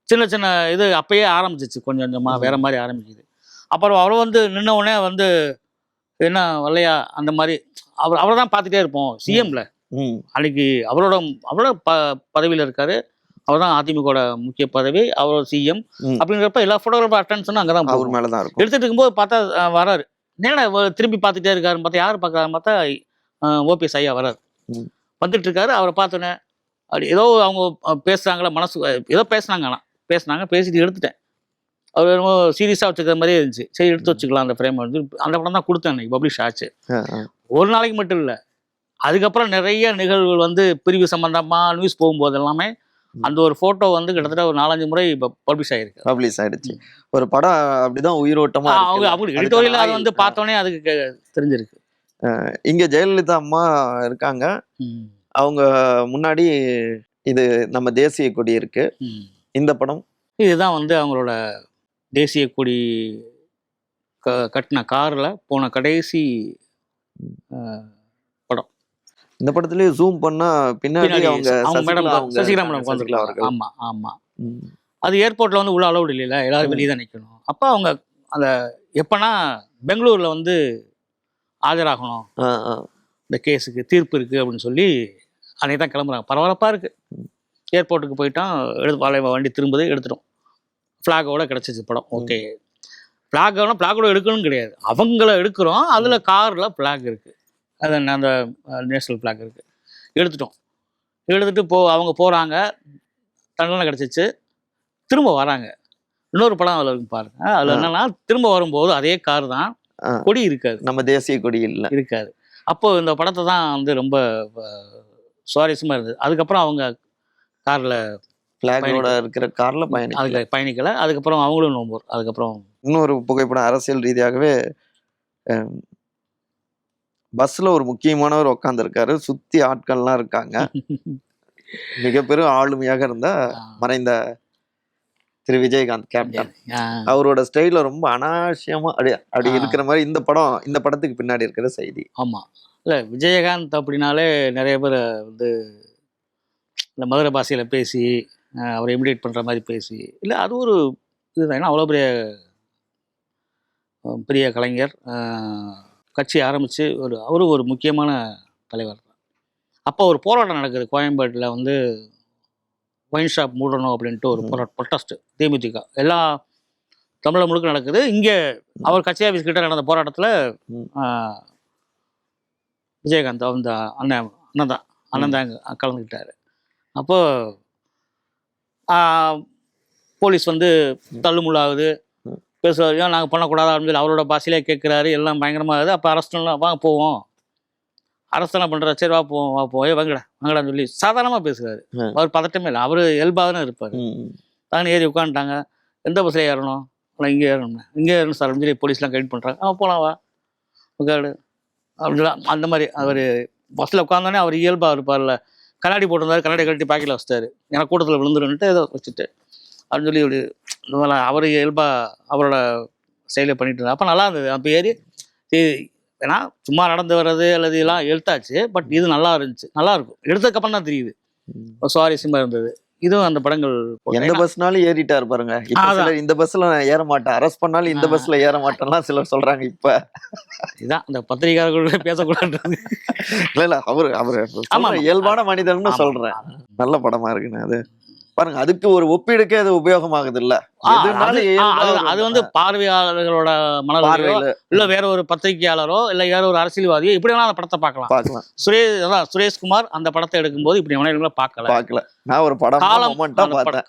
சின்ன சின்ன இது அப்பயே ஆரம்பிச்சிச்சு, கொஞ்சம் கொஞ்சமா வேற மாதிரி ஆரம்பிக்குது. அப்புறம் அவர் வந்து நின்ன உடனே வந்து என்ன வல்லையா அந்த மாதிரி அவரை தான் பார்த்துட்டே இருப்போம். சிஎம்ல அன்னைக்கு அவரோட பதவியில் இருக்காரு. அவர் தான் அதிமுக முக்கிய பதவி, அவர் சிஎம் அப்படிங்கிறப்ப எல்லா ஃபோட்டோகிராஃபர் அட்டென்ஷனும் அங்கே தான் அவர் மேலே தான் இருக்கும். எடுத்துட்டு இருக்கும்போது பார்த்தா வராரு. நேரா திரும்பி பார்த்துட்டே இருக்காருன்னு பார்த்தா யார் பார்க்கறாருன்னு பார்த்தா ஓபிஎஸ் ஐயா வராரு. வந்துட்டு இருக்காரு. அவரை பார்த்தோன்னே அப்படி ஏதோ அவங்க பேசுகிறாங்களா, மனசு ஏதோ பேசினாங்க, பேசிட்டு எடுத்துட்டேன். அவர் ரொம்ப சீரியஸாக வச்சுக்கிற மாதிரியே இருந்துச்சு. சரி எடுத்து வச்சுக்கலாம் அந்த ஃப்ரேம் வந்து. அந்த படம் தான் கொடுத்தேன், அன்னைக்கு பப்ளிஷ் ஆச்சு. ஒரு நாளைக்கு மட்டும் இல்லை, அதுக்கப்புறம் நிறைய நிகழ்வுகள் வந்து பிரிவு சம்பந்தமாக நியூஸ் போகும்போது எல்லாமே அந்த ஒரு ஃபோட்டோ வந்து கிட்டத்தட்ட ஒரு 4-5 முறை இப்போ பப்ளிஷ் ஆயிடுச்சு. ஒரு படம் அப்படிதான் உயிரோட்டமா அவங்க எடிட்டோரியல் அதை வந்து பார்த்தோன்னே அதுக்கு தெரிஞ்சிருக்கு. இங்க ஜெயலலிதா அம்மா இருக்காங்க, அவங்க முன்னாடி இது நம்ம தேசிய கொடி இருக்கு. இந்த படம் இதுதான் வந்து அவங்களோட தேசிய கொடி கட்டின கார்ல போன கடைசி படம். இந்த படத்துலயே ஜூம் பண்ணா பின்னாடி அவங்க மேடம் சசிகலா மேடம் உட்கார்ந்திருக்காங்க. ஆமா அது ஏர்போர்ட்ல வந்து உள்ள அலௌட் இல்லைல்ல, எல்லாரும் வெளியே தான் நிற்கணும். அப்போ அவங்க அந்த எப்பனா பெங்களூர்ல வந்து ஆஜராகணும், இந்த கேஸுக்கு தீர்ப்பு இருக்கு அப்படின்னு சொல்லி அன்னைக்கு தான் கிளம்புறாங்க. பரபரப்பா இருக்கு. ஏர்போர்ட்டுக்கு போயிட்டான், வண்டி திரும்புது, எடுத்துட்டோம். ஃப்ளாகோட கிடச்சிச்சு படம். ஓகே, ஃப்ளாகோட எடுக்கணும்னு கிடையாது, அவங்கள எடுக்கிறோம். அதில் காரில் ஃப்ளாக் இருக்குது, அது அந்த நேஷனல் ஃப்ளாக் இருக்குது. எடுத்துட்டு அவங்க போகிறாங்க, தண்டனை கிடச்சிச்சு. திரும்ப வராங்க. இன்னொரு படம் அதில் இருக்கு பாருங்க. அதில் என்னன்னா திரும்ப வரும்போது அதே கார் தான், கொடி இருக்காது, நம்ம தேசிய கொடி இல்லை இருக்காது. அப்போது இந்த படத்தை தான் வந்து ரொம்ப சுவாரஸ்யமாக இருந்தது. அதுக்கப்புறம் அவங்க காரில் ஃப்ளாகோட இருக்கிற காரில் பயணிக்கலை. அதுக்கப்புறம் அவங்களும் நோம்போர். அதுக்கப்புறம் இன்னொரு புகைப்படம் அரசியல் ரீதியாகவே பஸ்ஸில் ஒரு முக்கியமானவர் உட்காந்துருக்காரு, சுற்றி ஆட்கள்லாம் இருக்காங்க. மிகப்பெரும் ஆளுமையாக இருந்த மறைந்த திரு விஜயகாந்த் கேப்டன், அவரோட ஸ்டைல ரொம்ப அனாவசியமா அப்படி இருக்கிற மாதிரி இந்த படத்துக்கு பின்னாடி இருக்கிற செய்தி. ஆமாம், இல்லை விஜயகாந்த் அப்படின்னாலே நிறைய பேர் வந்து இந்த மதுரை பாஷையில் பேசி அவரை இமிடேட் பண்ணுற மாதிரி பேசி, இல்லை அது ஒரு இதுதான். ஏன்னா அவ்வளோ பெரிய கலைஞர், கட்சி ஆரம்பித்து அவரும் ஒரு முக்கியமான தலைவர். அப்போ ஒரு போராட்டம் நடக்குது கோயம்பேட்டில் வந்து, ஒயின் ஷாப் மூடணும் அப்படின்ட்டு ஒரு ப்ரொட்டஸ்ட் தேமுதிக எல்லா தமிழகம் முழுக்க நடக்குது. இங்கே அவர் கட்சி ஆஃபீஸ் கிட்ட நடந்த போராட்டத்தில் விஜயகாந்த் அந்த அண்ணன் தான் கலந்துக்கிட்டாரு. அப்போது போலீஸ் வந்து தள்ளுமுள்ளாகுது, பேசுவார், ஏன் நாங்கள் பண்ணக்கூடாது அப்படின்னு சொல்லி அவரோட பாஷையிலே கேட்குறாரு. எல்லாம் பயங்கரமாக இருக்குது. அப்போ அரஸ்டெல்லாம் வாங்க போவோம், அரசெல்லாம் பண்ணுற, சரி வா வாங்கடான்னு சொல்லி சாதாரணமாக பேசுகிறாரு. அவர் பதட்டமே இல்லை, அவர் இயல்பாக இருப்பார். தானே ஏறி உட்காந்துட்டாங்க. எந்த பஸ்ஸில் ஏறணும், இங்கே ஏறணும் சார் அப்படின்னு சொல்லி போலீஸ்லாம் கைட் பண்ணுறாங்க. போகலாம் வா உட்காடு அப்படிலாம். அந்த மாதிரி அவர் பஸ்ஸில் உட்காந்தோடனே அவர் இயல்பாக இருப்பார்ல. கண்ணாடி போட்டிருந்தாரு, கண்ணாடி கட்டி பாக்கெட்டில் வச்சிட்டாரு. எனக்கு கூட்டத்தில் விழுந்துருன்ட்டு ஏதோ வச்சுட்டு அப்படின்னு சொல்லி இப்படி அவர் இயல்பாக அவரோட செயலை பண்ணிட்டு இருந்தார். அப்போ நல்லா இருந்தது. அப்போ ஏறி ஏன்னா சும்மா நடந்து வர்றது அல்லது எல்லாம் எடுத்தாச்சு. பட் இது நல்லா இருந்துச்சு, நல்லா இருக்கும். எடுத்ததுக்கப்புறம் தான் தெரியுது சுவாரஸ்யமாக இருந்தது. இதுவும் அந்த படங்கள் எந்த பஸ்னாலும் ஏறிட்டாரு பாருங்க. இந்த பஸ்ல நான் ஏற மாட்டேன், அரெஸ்ட் பண்ணாலும் இந்த பஸ்ல ஏற மாட்டேன்லாம் சிலர் சொல்றாங்க. இப்ப இதான் இந்த பத்திரிகையாளர்களோட பேசக்கூடாது. இல்ல அவரு இயல்பான மனிதன்னு சொல்றேன். நல்ல படமா இருக்குன்னு அது பாருங்க. அதுக்கு ஒரு ஒப்பீடுக்கே அது உபயோகமாகுது இல்ல. அது வந்து பார்வையாளர்களோட மனநிலையோ இல்ல வேற ஒரு பத்திரிகையாளரோ இல்ல வேற ஒரு அரசியல்வாதியோ இப்படி வேணா அந்த படத்தை பார்க்கலாம். சுரேஷ்குமார் அந்த படத்தை எடுக்கும்போது இப்படி வேணா பார்க்கல. நான் ஒரு படம்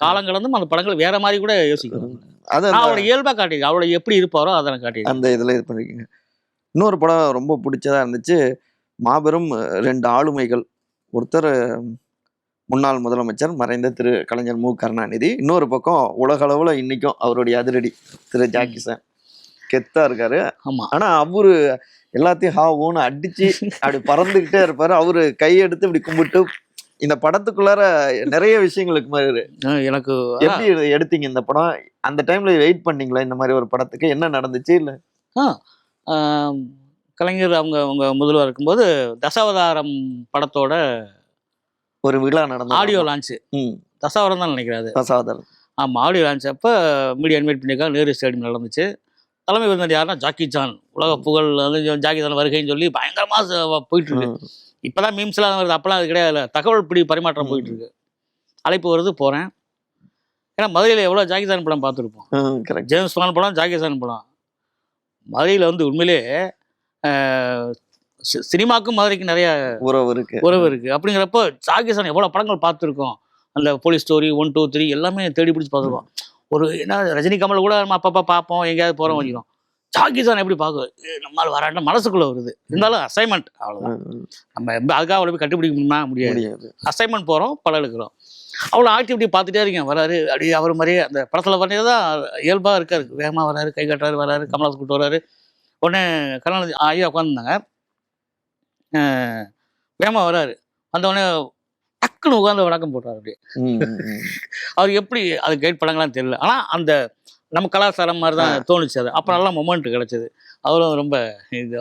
காலங்கள் வந்து அந்த படங்கள் வேற மாதிரி கூட யோசிக்கணும். அவரோட இயல்பா காட்டிங்க, அவரோட எப்படி இருப்பாரோ அதை காட்டி அந்த இதுல இது பண்ணிருக்கீங்க. இன்னொரு படம் ரொம்ப பிடிச்சதா இருந்துச்சு, மாபெரும் 2 ஆளுமைகள். ஒருத்தர் முன்னாள் முதலமைச்சர் மறைந்த திரு கலைஞர் மு கருணாநிதி, இன்னொரு பக்கம் உலக அளவுல இன்னைக்கும் அவருடைய அதிரடி திரு ஜாக்கி சான். கெத்தா இருக்காரு. ஆனா அவரு எல்லாத்தையும் ஹாவோன்னு அடிச்சு அப்படி பறந்துகிட்டே இருப்பாரு. அவரு கையெடுத்து இப்படி கும்பிட்டு இந்த படத்துக்குள்ளார நிறைய விஷயங்களுக்கு மாதிரி. எனக்கு எப்படி எடுத்தீங்க இந்த படம்? அந்த டைம்ல வெயிட் பண்ணீங்களா இந்த மாதிரி ஒரு படத்துக்கு? என்ன நடந்துச்சு? இல்ல கலைஞர் அவங்க முதல்வர் இருக்கும்போது தசாவதாரம் படத்தோட ஒரு விழா நடந்த ஆடியோ லான்ச். தசாவரம் தான் நினைக்கிறாரு. தசாவதாரம். ஆமாம், ஆடியோ லான்ச் அப்போ மீடியா இன்வைட் பண்ணியிருக்காங்க. நேரு ஸ்டேடியம் நடந்துச்சு. தலைமை விருந்தினர் யாருன்னா ஜாக்கி சான். உலக புகழ் வந்து ஜாக்கி சான் வருகைன்னு சொல்லி பயங்கரமாக போயிட்டு இருக்கு. இப்போதான் மீம்ஸ்லாம் வருது, அப்பெல்லாம் அது கிடையாது. தகவல் பிடி பரிமாற்றம் போயிட்டு இருக்கு. அழைப்பு வருது, போகிறேன். ஏன்னா மதுரையில் எவ்வளோ ஜாக்கி சான் படம் பார்த்துருப்போம். ஜேம்ஸ் பாண்ட் படம், ஜாக்கி சான் படம். மதுரையில் வந்து உண்மையிலே சினிமாக்கும் மதுரைக்கு நிறைய உறவு இருக்கு. அப்படிங்கிறப்போ ஜாக்கி சான் எவ்வளோ படங்கள் பார்த்துருக்கோம். அந்த போலீஸ் ஸ்டோரி 1, 2, 3 எல்லாமே தேடி பிடிச்சி பார்த்துருக்கோம். ஒரு என்ன ரஜினி கமல் கூட நம்ம அப்பப்போ பார்ப்போம், எங்கேயாவது போகிறோம் வச்சுக்கோம். ஜாக்கி சான் எப்படி பார்க்க நம்மளால் வராட்டா மனசுக்குள்ளே வருது. இருந்தாலும் அசைன்மெண்ட் அவ்வளோதான். நம்ம அதுக்காக அவ்வளோ போய் கண்டுபிடிக்க முடியாது. அசைன்மெண்ட் போகிறோம், படம் எடுக்கிறோம். அவ்வளோ ஆக்டிவிட்டி பார்த்துட்டே இருக்கேன். வராரு அப்படி அவர் மாதிரியே அந்த படத்தில் பண்ணி தான் இயல்பாக இருக்காரு. வேகமாக வராரு, கை கட்டுறாரு, வராரு, கமலாஸ் கூட்டு வராரு. உடனே கருணாநிதி ஐயா உட்காந்துருந்தாங்க. வேகமாக வராரு. வந்தவுடனே டக்குன்னு உட்காந்து வணக்கம் போட்டார். அப்படியே அவர் எப்படி அது கைட் பண்ணங்களான்னு தெரியல. ஆனால் அந்த நம்ம கலாச்சாரம் மாதிரி தான் தோணுச்சு. அது அப்புறம் நல்லா மொமெண்ட் கிடச்சிது. அவரும் ரொம்ப இது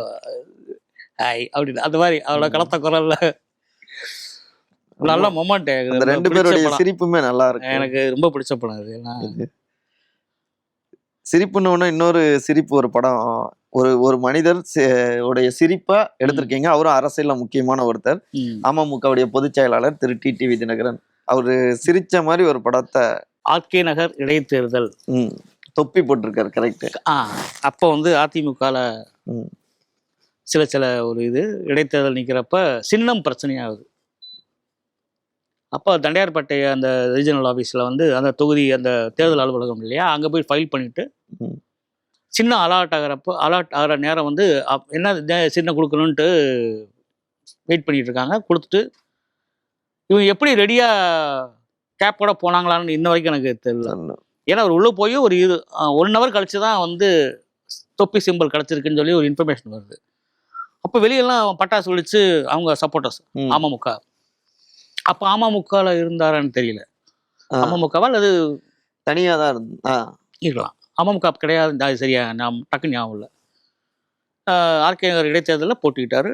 அப்படின்னு அந்த மாதிரி அவரோட கலத்த குரல்ல நல்ல மொமெண்ட். 2 பேருடைய சிரிப்புமே நல்லா இருக்கு. எனக்கு ரொம்ப பிடிச்ச படம் இது. சிரிப்புன்னு இன்னொரு சிரிப்பு ஒரு படம். ஒரு மனிதர் உடைய சிரிப்பா எடுத்திருக்கீங்க. அவரும் அரசியல்ல முக்கியமான ஒருத்தர். அமமுகவுடைய பொதுச் செயலாளர் திரு டிடிவி தினகரன். அவரு சிரிச்ச மாதிரி ஒரு படத்தை ஆர்கே நகர் இடைத்தேர்தல் தொப்பி போட்டிருக்காரு. கரெக்ட். அப்போ வந்து அதிமுகல சில ஒரு இடைத்தேர்தல் நிற்கிறப்ப சின்னம் பிரச்சனையாகுது. அப்போ தண்டையார்பேட்டை அந்த ரீஜனல் ஆஃபீஸில் வந்து அந்த தொகுதி அந்த தேர்தல் அலுவலகம் இல்லையா, அங்கே போய் ஃபைல் பண்ணிவிட்டு சின்ன அலாட் ஆகிற நேரம் வந்து என்ன சின்ன கொடுக்கணுன்ட்டு வெயிட் பண்ணிகிட்டு இருக்காங்க. கொடுத்துட்டு இவங்க எப்படி ரெடியாக கேப்போட போனாங்களான்னு இன்ன வரைக்கும் எனக்கு தெரியல. ஏன்னா அவர் உள்ளே போய் ஒரு 1 ஹவர் கழிச்சு தான் வந்து தொப்பி சிம்பிள் கிடச்சிருக்குன்னு சொல்லி ஒரு இன்ஃபர்மேஷன் வருது. அப்போ வெளியெல்லாம் பட்டாசு ஒழிச்சு அவங்க சப்போர்ட்டர்ஸ் அமமுக. அப்போ அமமுகவில் இருந்தாரான்னு தெரியல. அமமுகவா அல்லது தனியாக தான் இருக்கலாம். அமமுக கிடையாது, அது சரியா நான் டக்குன்னு ஞாபகம் இல்லை. ஆர்கே நகர் இடைத்தேர்தலில் போட்டுக்கிட்டாரு.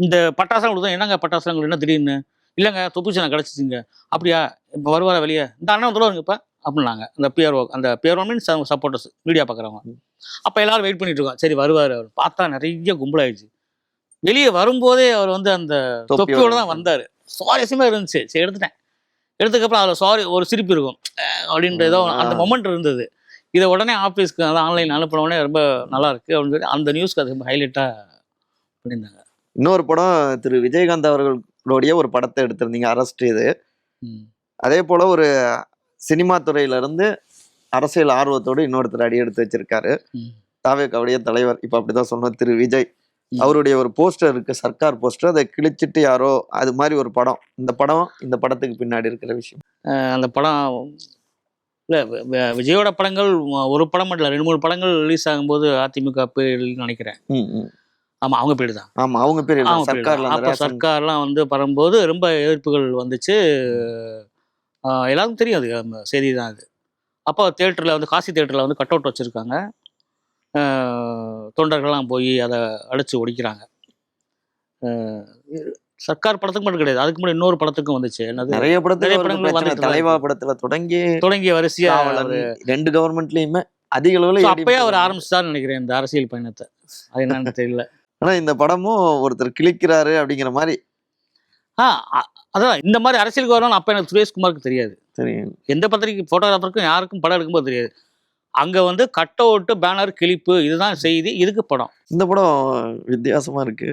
இந்த பட்டாசுலாம் என்னங்க பட்டாசுலாம் என்ன திடீர்னு இல்லைங்க தொப்புச்சனை கிடச்சிச்சிங்க. அப்படியா இப்போ வருவாரா வெளியே? இந்த அண்ணன் வந்துடுவாருங்க இப்போ அப்படின்னாங்க. அந்த பிஆர்ஓ மீன்ஸ் சப்போர்ட்டர்ஸ் மீடியா பார்க்குறவங்க. அப்போ எல்லாரும் வெயிட் பண்ணிட்டு இருக்கோம். சரி வருவார். அவர் பார்த்தா நிறைய கும்பலாயிடுச்சு. வெளியே வரும்போதே அவர் வந்து அந்த தொப்பியோடு தான் வந்தார். சுவாரஸ்யமாக இருந்துச்சு. சரி எடுத்துட்டேன். எடுத்ததுக்கப்புறம் அதில் சாரி ஒரு சிரிப்பு இருக்கும் அப்படின்ற ஏதோ அந்த மொமெண்ட் இருந்தது. இதை உடனே ஆஃபீஸ்க்கு அதாவது ஆன்லைன் அனுப்பின உடனே ரொம்ப நல்லா இருக்கு அப்படின்னு சொல்லி அந்த நியூஸ்க்கு அது ரொம்ப ஹைலைட்டாக பண்ணியிருந்தாங்க. இன்னொரு படம் திரு விஜயகாந்த் அவர்களுடைய ஒரு படத்தை எடுத்திருந்தீங்க, அரெஸ்ட். இது அதே போல ஒரு சினிமா துறையில இருந்து அரசியல் ஆர்வத்தோடு இன்னொருத்தர் அடி எடுத்து வச்சிருக்காரு. தாவேகாவுடைய தலைவர், இப்ப அப்படிதான் சொன்னோம், திரு விஜய். அவருடைய ஒரு போஸ்டர் இருக்கு, சர்க்கார் போஸ்டர். அதை கிழிச்சிட்டு யாரோ அது மாதிரி ஒரு படம். இந்த படத்துக்கு பின்னாடி இருக்கிற விஷயம். அந்த படம் இல்லை, விஜயோட படங்கள் ஒரு படம் மட்டும் இல்லை, 2-3 படங்கள் ரிலீஸ் ஆகும்போது அதிமுக பேரில் நினைக்கிறேன். ஆமா, அவங்க பேர் தான். ஆமா, அவங்க பேர் சர்க்கார்ல. அப்போ சர்க்கார்லாம் வந்து வரும்போது ரொம்ப எதிர்ப்புகள் வந்துச்சு. எல்லாருக்கும் தெரியும், அது செய்தி தான் அது. அப்போ தேட்டரில் வந்து காசி தேட்டரில் வந்து கட் அவுட் வச்சுருக்காங்க. தொண்டர்கள்லாம் போய் அதை அடித்து ஒடிக்கிறாங்க. சர்க்கார் படத்துக்கு மட்டும் கிடையாது, அதுக்கு முன்னாடி இன்னொரு படத்துக்கும் வந்துச்சு. என்னது, நிறைய படங்கள் வந்து தலைவா படத்துல தொடங்கிய வரிசையா 2 கவர்மெண்ட்லயுமே அதிக அளவுல அப்பயே அவர் ஆரம்பிச்சுதான் நினைக்கிறேன் இந்த அரசியல் பயணத்தை. அது என்னன்னு தெரியல. ஆனா இந்த படமும் ஒருத்தர் கிழிக்கிறாரு அப்படிங்கிற மாதிரி. அதான் இந்த மாதிரி அரசியலுக்கு வரணும். அப்ப எனக்கு சுரேஷ்குமாருக்கு தெரியாது, தெரியும். எந்த பத்திரிக்கை போட்டோகிராஃபருக்கும் யாருக்கும் படம் எடுக்கும்போது தெரியாது. அங்க வந்து கட் அவுட், பேனர், கிளிப்பு, இதுதான் செய்தி, இதுக்கு படம். இந்த படம் வித்தியாசமா இருக்கு.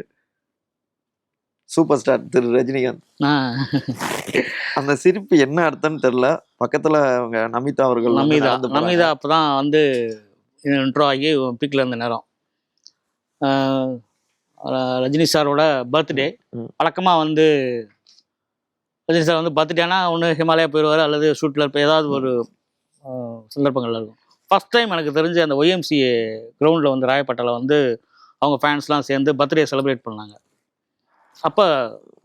சூப்பர் ஸ்டார் திரு ரஜினிகாந்த் அந்த சிரிப்பு என்ன அர்த்தம்னு தெரியல. பக்கத்துல அவங்க நமிதா அவர்கள், நமிதா அப்பதான் வந்து இன்ட்ரோ ஆகி பீக்ல இருந்த நேரம். ரஜினி சாரோட பர்த்டே. வழக்கமாக வந்து ரஜினி சார் வந்து பர்த்டேனா ஒன்று ஹிமாலயா போயிடுவார் அல்லது ஷூட்டில் இருப்ப ஏதாவது ஒரு சந்தர்ப்பங்கள் இருக்கும். ஃபஸ்ட் டைம் எனக்கு தெரிஞ்சு அந்த ஒய்எம்சிஏ கிரவுண்டில் வந்து ராயப்பேட்டையில் வந்து அவங்க ஃபேன்ஸ்லாம் சேர்ந்து பர்த்டே செலிப்ரேட் பண்ணாங்க. அப்போ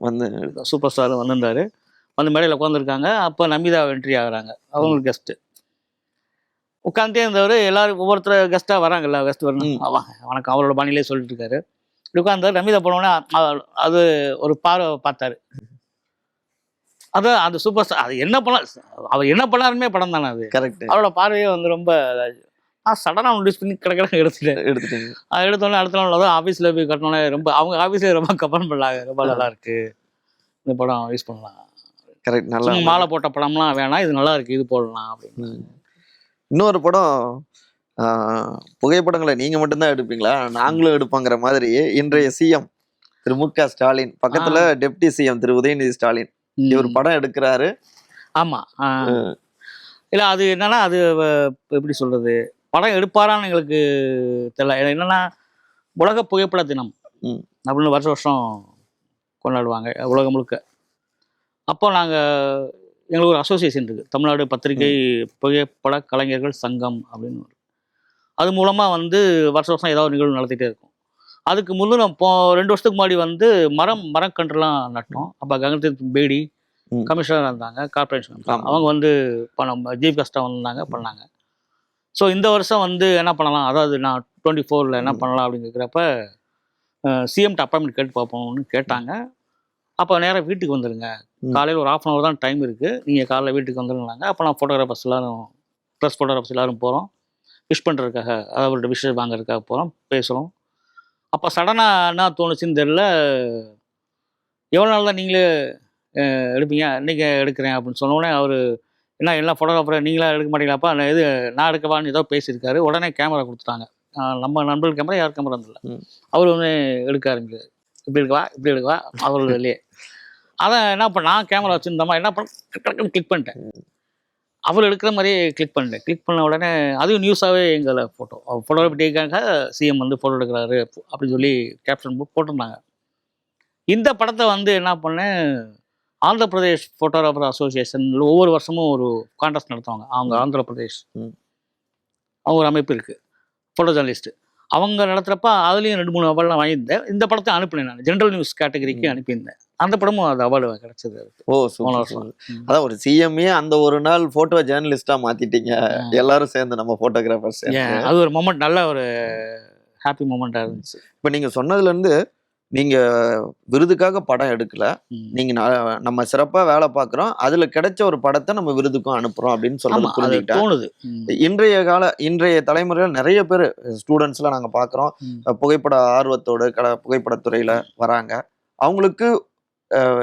வந்து சூப்பர் ஸ்டார் வந்திருந்தார், வந்து மேடையில் உட்காந்துருக்காங்க. அப்போ நமிதா என்ட்ரி ஆகுறாங்க, அவங்களுக்கு கெஸ்ட்டு. உட்காந்துட்டே இருந்தவர், எல்லாரும் ஒவ்வொருத்தர் கெஸ்ட்டாக வராங்கல்ல, கெஸ்ட் வரணும், வணக்கம் அவரோட பாணியிலே சொல்லிட்டு இருக்காரு. இப்படி உட்காந்தார். நமிதா போனோடனே அது ஒரு பார்வை பார்த்தாரு. அதான் அந்த சூப்பர் ஸ்டார் அது என்ன பண்ண, அவர் என்ன பண்ணாருமே படம் தானே அது. கரெக்ட். அவரோட பார்வையே வந்து ரொம்ப சடனாக நோட்டீஸ் பண்ணி கிடக்கிற எடுத்துட்டேன். அது எடுத்தோடனே அடுத்த நாள் தான் ஆஃபீஸில் போய் கட்டினோடனே ரொம்ப அவங்க ஆஃபீஸில் ரொம்ப கமெண்ட் பண்ணாங்க, ரொம்ப நல்லா இருக்கு இந்த படம், யூஸ் பண்ணலாம். கரெக்ட். நல்லா மாலை போட்ட படம்லாம் வேணாம், இது நல்லா இருக்கு, இது போடலாம் அப்படின்னு. இன்னொரு படம், புகைப்படங்களை நீங்க மட்டும்தான் எடுப்பீங்களா, நாங்களும் எடுப்பாங்கிற மாதிரி இன்றைய சிஎம் திரு மு.க. ஸ்டாலின் பக்கத்துல டெப்டி சிஎம் திரு உதயநிதி ஸ்டாலின் இவர் படம் எடுக்கிறாரு. ஆமா, இல்ல அது என்னன்னா, அது எப்படி சொல்றது, படம் எடுப்பாரான்னு எங்களுக்கு தெரியல. என்னன்னா, உலக புகைப்பட தினம் அப்படின்னு வருஷம் வருஷம் கொண்டாடுவாங்க உலகம் முழுக்க. அப்போ நாங்கள் எங்களுக்கு ஒரு அசோசியேஷன் இருக்குது, தமிழ்நாடு பத்திரிகை புகைப்பட கலைஞர்கள் சங்கம் அப்படின்னு. அது மூலமாக வந்து வருஷம் வருஷம் ஏதாவது நிகழ்வு நடத்திட்டே இருக்கும். அதுக்கு முன்னும் இப்போ 2 வருஷத்துக்கு முன்னாடி வந்து மரக்கன்றுலாம் நட்டோம். அப்போ கங்கதீப் பேடி கமிஷனர் இருந்தாங்க, கார்பரேஷன் அவங்க வந்து பணம் சீஃப் கெஸ்ட்டாக வந்தாங்க, பண்ணாங்க. ஸோ இந்த வருஷம் வந்து என்ன பண்ணலாம், அதாவது நான் 24 என்ன பண்ணலாம் அப்படின்னு கேட்குறப்ப சிஎம்கிட்ட அப்பாயின்மெண்ட் கேட்டு பார்ப்போம்னு கேட்டாங்க. அப்போ நேராக வீட்டுக்கு வந்துடுங்க, காலையில் ஒரு 1/2 hour தான் டைம் இருக்குது, நீங்கள் காலையில் வீட்டுக்கு வந்துடுங்களாங்க. அப்போ நான் ஃபோட்டோகிராஃபர்ஸ் எல்லோரும், ப்ரெஸ் ஃபோட்டோகிராஃபர்ஸ் எல்லோரும் போகிறோம், விஷ் பண்ணுறதுக்காக, அவரோட விஷயம் வாங்குறதுக்காக போகிறோம், பேசுகிறோம். அப்போ சடனாக என்ன தோணுச்சுன்னு தெரியல, எவ்வளோ நாள் தான் நீங்களே எடுப்பீங்க, இன்றைக்கி எடுக்கிறேன் அப்படின்னு சொன்னோடனே அவர் என்ன எல்லாம் ஃபோட்டோகிராஃபரை நீங்களாம் எடுக்க மாட்டீங்களாப்பா, நான் எடுக்கவான்னு ஏதோ பேசியிருக்காரு. உடனே கேமரா கொடுத்துட்டாங்க. நம்ம நண்பர்கள் கேமரா, யார் கேமரா இருந்தில்ல, அவர் ஒன்று எடுக்க ஆரம்பிக்கிறார். இப்படி எடுக்கவா அவர்களே. அதான் என்ன பண்ண, நான் கேமரா வச்சுருந்தோமா என்ன பண்ண கிளிக் பண்ணிட்டேன். அவர் எடுக்கிற மாதிரியே கிளிக் பண்ண உடனே அதுவும் நியூஸாகவே எங்களை ஃபோட்டோகிராஃபிக்காக சிஎம் வந்து ஃபோட்டோ எடுக்கிறாரு அப்படின்னு சொல்லி கேப்ஷன் போட்டிருந்தாங்க. இந்த படத்தை வந்து என்ன பண்ணேன், ஆந்திர பிரதேஷ் ஃபோட்டோகிராஃபர் அசோசியேஷன் ஒவ்வொரு வருஷமும் ஒரு கான்டெஸ்ட் நடத்துவாங்க. அவங்க ஆந்திர பிரதேஷ் அவங்க ஒரு அமைப்பு இருக்குது, ஃபோட்டோ ஜேர்னலிஸ்ட்டு. அவங்க நடத்துகிறப்ப அதுலேயும் 2-3 அவார்டெலாம் வாங்கியிருந்தேன். இந்த படத்தை அனுப்பினேன், நான் ஜென்ரல் நியூஸ் கேட்டகரிக்கு அனுப்பியிருந்தேன். அந்த படமும் அது அவார்டு கிடைச்சது. அதான் ஒரு சிஎம்ஏ அந்த ஒரு நாள் ஃபோட்டோ ஜேர்னலிஸ்டாக மாற்றிட்டீங்க, எல்லாரும் சேர்ந்து நம்ம ஃபோட்டோகிராஃபர்ஸ். அது ஒரு மொமெண்ட், நல்ல ஒரு ஹாப்பி மொமெண்ட்டாக இருந்துச்சு. இப்போ நீங்கள் சொன்னதுலேருந்து, நீங்கள் விருதுக்காக படம் எடுக்கல, நீங்கள் நம்ம சிறப்பாக வேலை பார்க்குறோம், அதில் கிடைச்ச ஒரு படத்தை நம்ம விருதுக்கும் அனுப்புகிறோம் அப்படின்னு சொல்லி புரிஞ்சுக்கிட்டேன். இன்றைய தலைமுறையில் நிறைய பேர் ஸ்டூடெண்ட்ஸ்லாம் நாங்கள் பார்க்குறோம், புகைப்பட ஆர்வத்தோடு புகைப்படத்துறையில் வராங்க. அவங்களுக்கு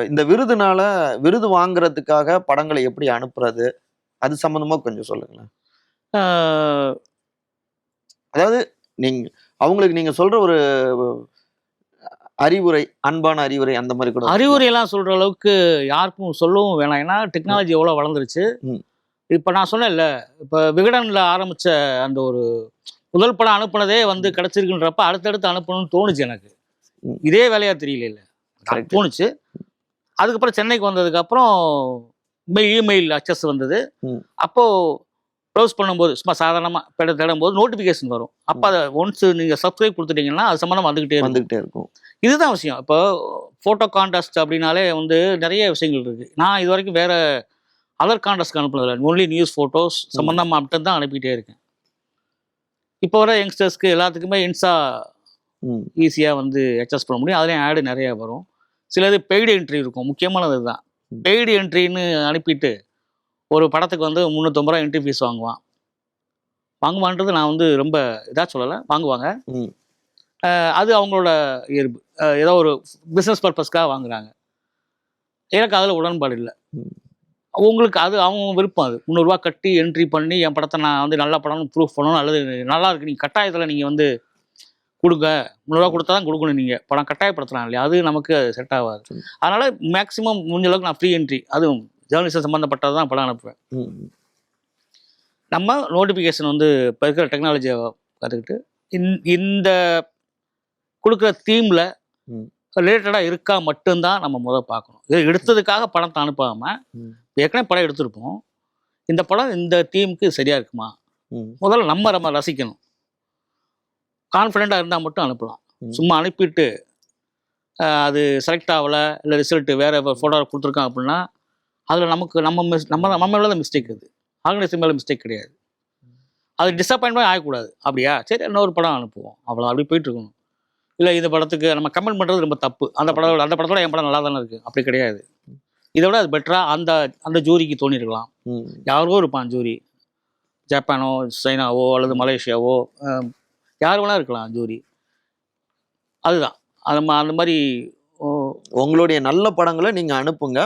இந்த விருது வாங்குறதுக்காக படங்களை எப்படி அனுப்புறது, அது சம்பந்தமா கொஞ்சம் சொல்லுங்களேன். ஆஹ் அதாவது நீங்க அவங்களுக்கு நீங்க சொல்ற ஒரு அறிவுரை, அன்பான அறிவுரை அந்த மாதிரி கூட வச்சுக்கலாம். அறிவுரையெல்லாம் சொல்ற அளவுக்கு யாருக்கும் சொல்லவும் வேணாம். ஏன்னா டெக்னாலஜி எவ்வளோ வளர்ந்துருச்சு. ம். இப்போ நான் சொன்னேன்ல, இப்போ விகடனில் ஆரம்பிச்ச அந்த ஒரு முதல் படம் அனுப்புனதே வந்து கிடைச்சிருக்குன்றப்ப அடுத்தடுத்து அனுப்பணும்னு தோணுச்சு எனக்கு. ம். இதே வேலையா தெரியல இல்லை Correct. தோணுச்சு. அதுக்கப்புறம் சென்னைக்கு வந்ததுக்கப்புறம் இமெயில் அக்சஸ் வந்தது. ம். அப்போ ப்ரௌஸ் பண்ணும்போது சும்மா சாதாரணமாக தேடும்போது நோட்டிஃபிகேஷன் வரும். அப்போ அதை ஒன்ஸ் நீங்கள் சப்ஸ்கிரைப் கொடுத்துட்டீங்கன்னா அது சம்மந்தம் வந்துக்கிட்டே இருக்கும். வந்துகிட்டே இருக்கும். இதுதான் விஷயம். இப்போ ஃபோட்டோ கான்டெஸ்ட் அப்படின்னாலே வந்து நிறைய விஷயங்கள் இருக்குது. நான் இது வரைக்கும் வேறு அதர் கான்டெஸ்ட்க்கு அனுப்புனதில்லை. ஒன்லி நியூஸ் ஃபோட்டோஸ் சம்மந்தமாக மட்டும் தான் அனுப்பிட்டே இருக்கேன். இப்போ வர யங்ஸ்டர்ஸ்க்கு எல்லாத்துக்குமே இன்ஸ்டா ம். ஈஸியாக வந்து அக்சஸ் பண்ண முடியும். அதுலேயும் ஆடு நிறையா வரும். சிலது பெய்டு என்ட்ரி இருக்கும். முக்கியமானது தான். பெய்டு என்ட்ரின்னு அனுப்பிட்டு ஒரு படத்துக்கு வந்து 350 ரூபா என்ட்ரி ஃபீஸ் வாங்குவான்றது நான் வந்து ரொம்ப இதாக சொல்லலை, வாங்குவாங்க. ம். அது அவங்களோட இயல்பு. ஏதோ ஒரு பிஸ்னஸ் பர்பஸ்க்காக வாங்குறாங்க. எனக்கு அதில் உடன்பாடு இல்லை. ம். உங்களுக்கு அது அவங்க விருப்பம். அது 300 ரூபா கட்டி என்ட்ரி பண்ணி என் படத்தை நான் வந்து நல்ல படம்னு ப்ரூஃப் பண்ணணும், அல்லது நல்லா இருக்கு நீங்கள் கட்டாயத்தில் நீங்கள் வந்து கொடுங்க, 300 ரூபா கொடுத்தா தான் கொடுக்கணும். நீங்கள் படம் கட்டாயப்படுத்தலாம் இல்லையா, அது நமக்கு செட் ஆகாது. அதனால் மேக்ஸிமம் முடிஞ்ச அளவுக்கு நான் ஃப்ரீ என்ட்ரி, அதுவும் ஜேர்னலிசம் சம்மந்தப்பட்டது தான் படம் அனுப்புவேன். ம். நம்ம நோட்டிஃபிகேஷன் வந்து இப்போ இருக்கிற டெக்னாலஜியை கற்றுக்கிட்டு இந்த கொடுக்குற தீமில் ம். ரிலேட்டடாக இருக்கா மட்டும்தான் நம்ம முதல் பார்க்கணும். இதை எடுத்ததுக்காக படத்தை அனுப்பாமல் ம். ஏற்கனவே படம் எடுத்திருப்போம், இந்த படம் இந்த தீமுக்கு சரியாக இருக்குமா ம். முதல்ல நம்ம ரசிக்கணும். கான்ஃபிடெண்ட்டாக இருந்தால் மட்டும் அனுப்பலாம். ம். சும்மா அனுப்பிட்டு அது செலக்ட் ஆகலை, இல்லை ரிசல்ட்டு வேறு ஃபோட்டோ கொடுத்துருக்கான் அப்படின்னா அதில் நமக்கு நம்ம மேலே தான் மிஸ்டேக். அது ஆர்கனைசர் மேலே மிஸ்டேக் கிடையாது. அது டிசப்பாயின்மெண்ட் ஆகக்கூடாது. அப்படியா, சரி இன்னொரு படம் அனுப்புவோம், அவ்வளோ அப்படி போயிட்டுருக்கணும். இல்லை இந்த படத்துக்கு நம்ம கமெண்ட் பண்ணுறது ரொம்ப தப்பு. அந்த படத்தோட என் படம் நல்லா தானே இருக்குது, அப்படி கிடையாது. இதை விட அது பெட்டராக அந்த ஜூரிக்கு தோணியிருக்கலாம். ம். யாரோ இருப்பான் ஜூரி, ஜப்பானோ சைனாவோ அல்லது மலேசியாவோ, யார் வேணா இருக்கலாம் ஜூரி. அதுதான் அந்த மாதிரி. உங்களுடைய நல்ல படங்களை நீங்க அனுப்புங்க,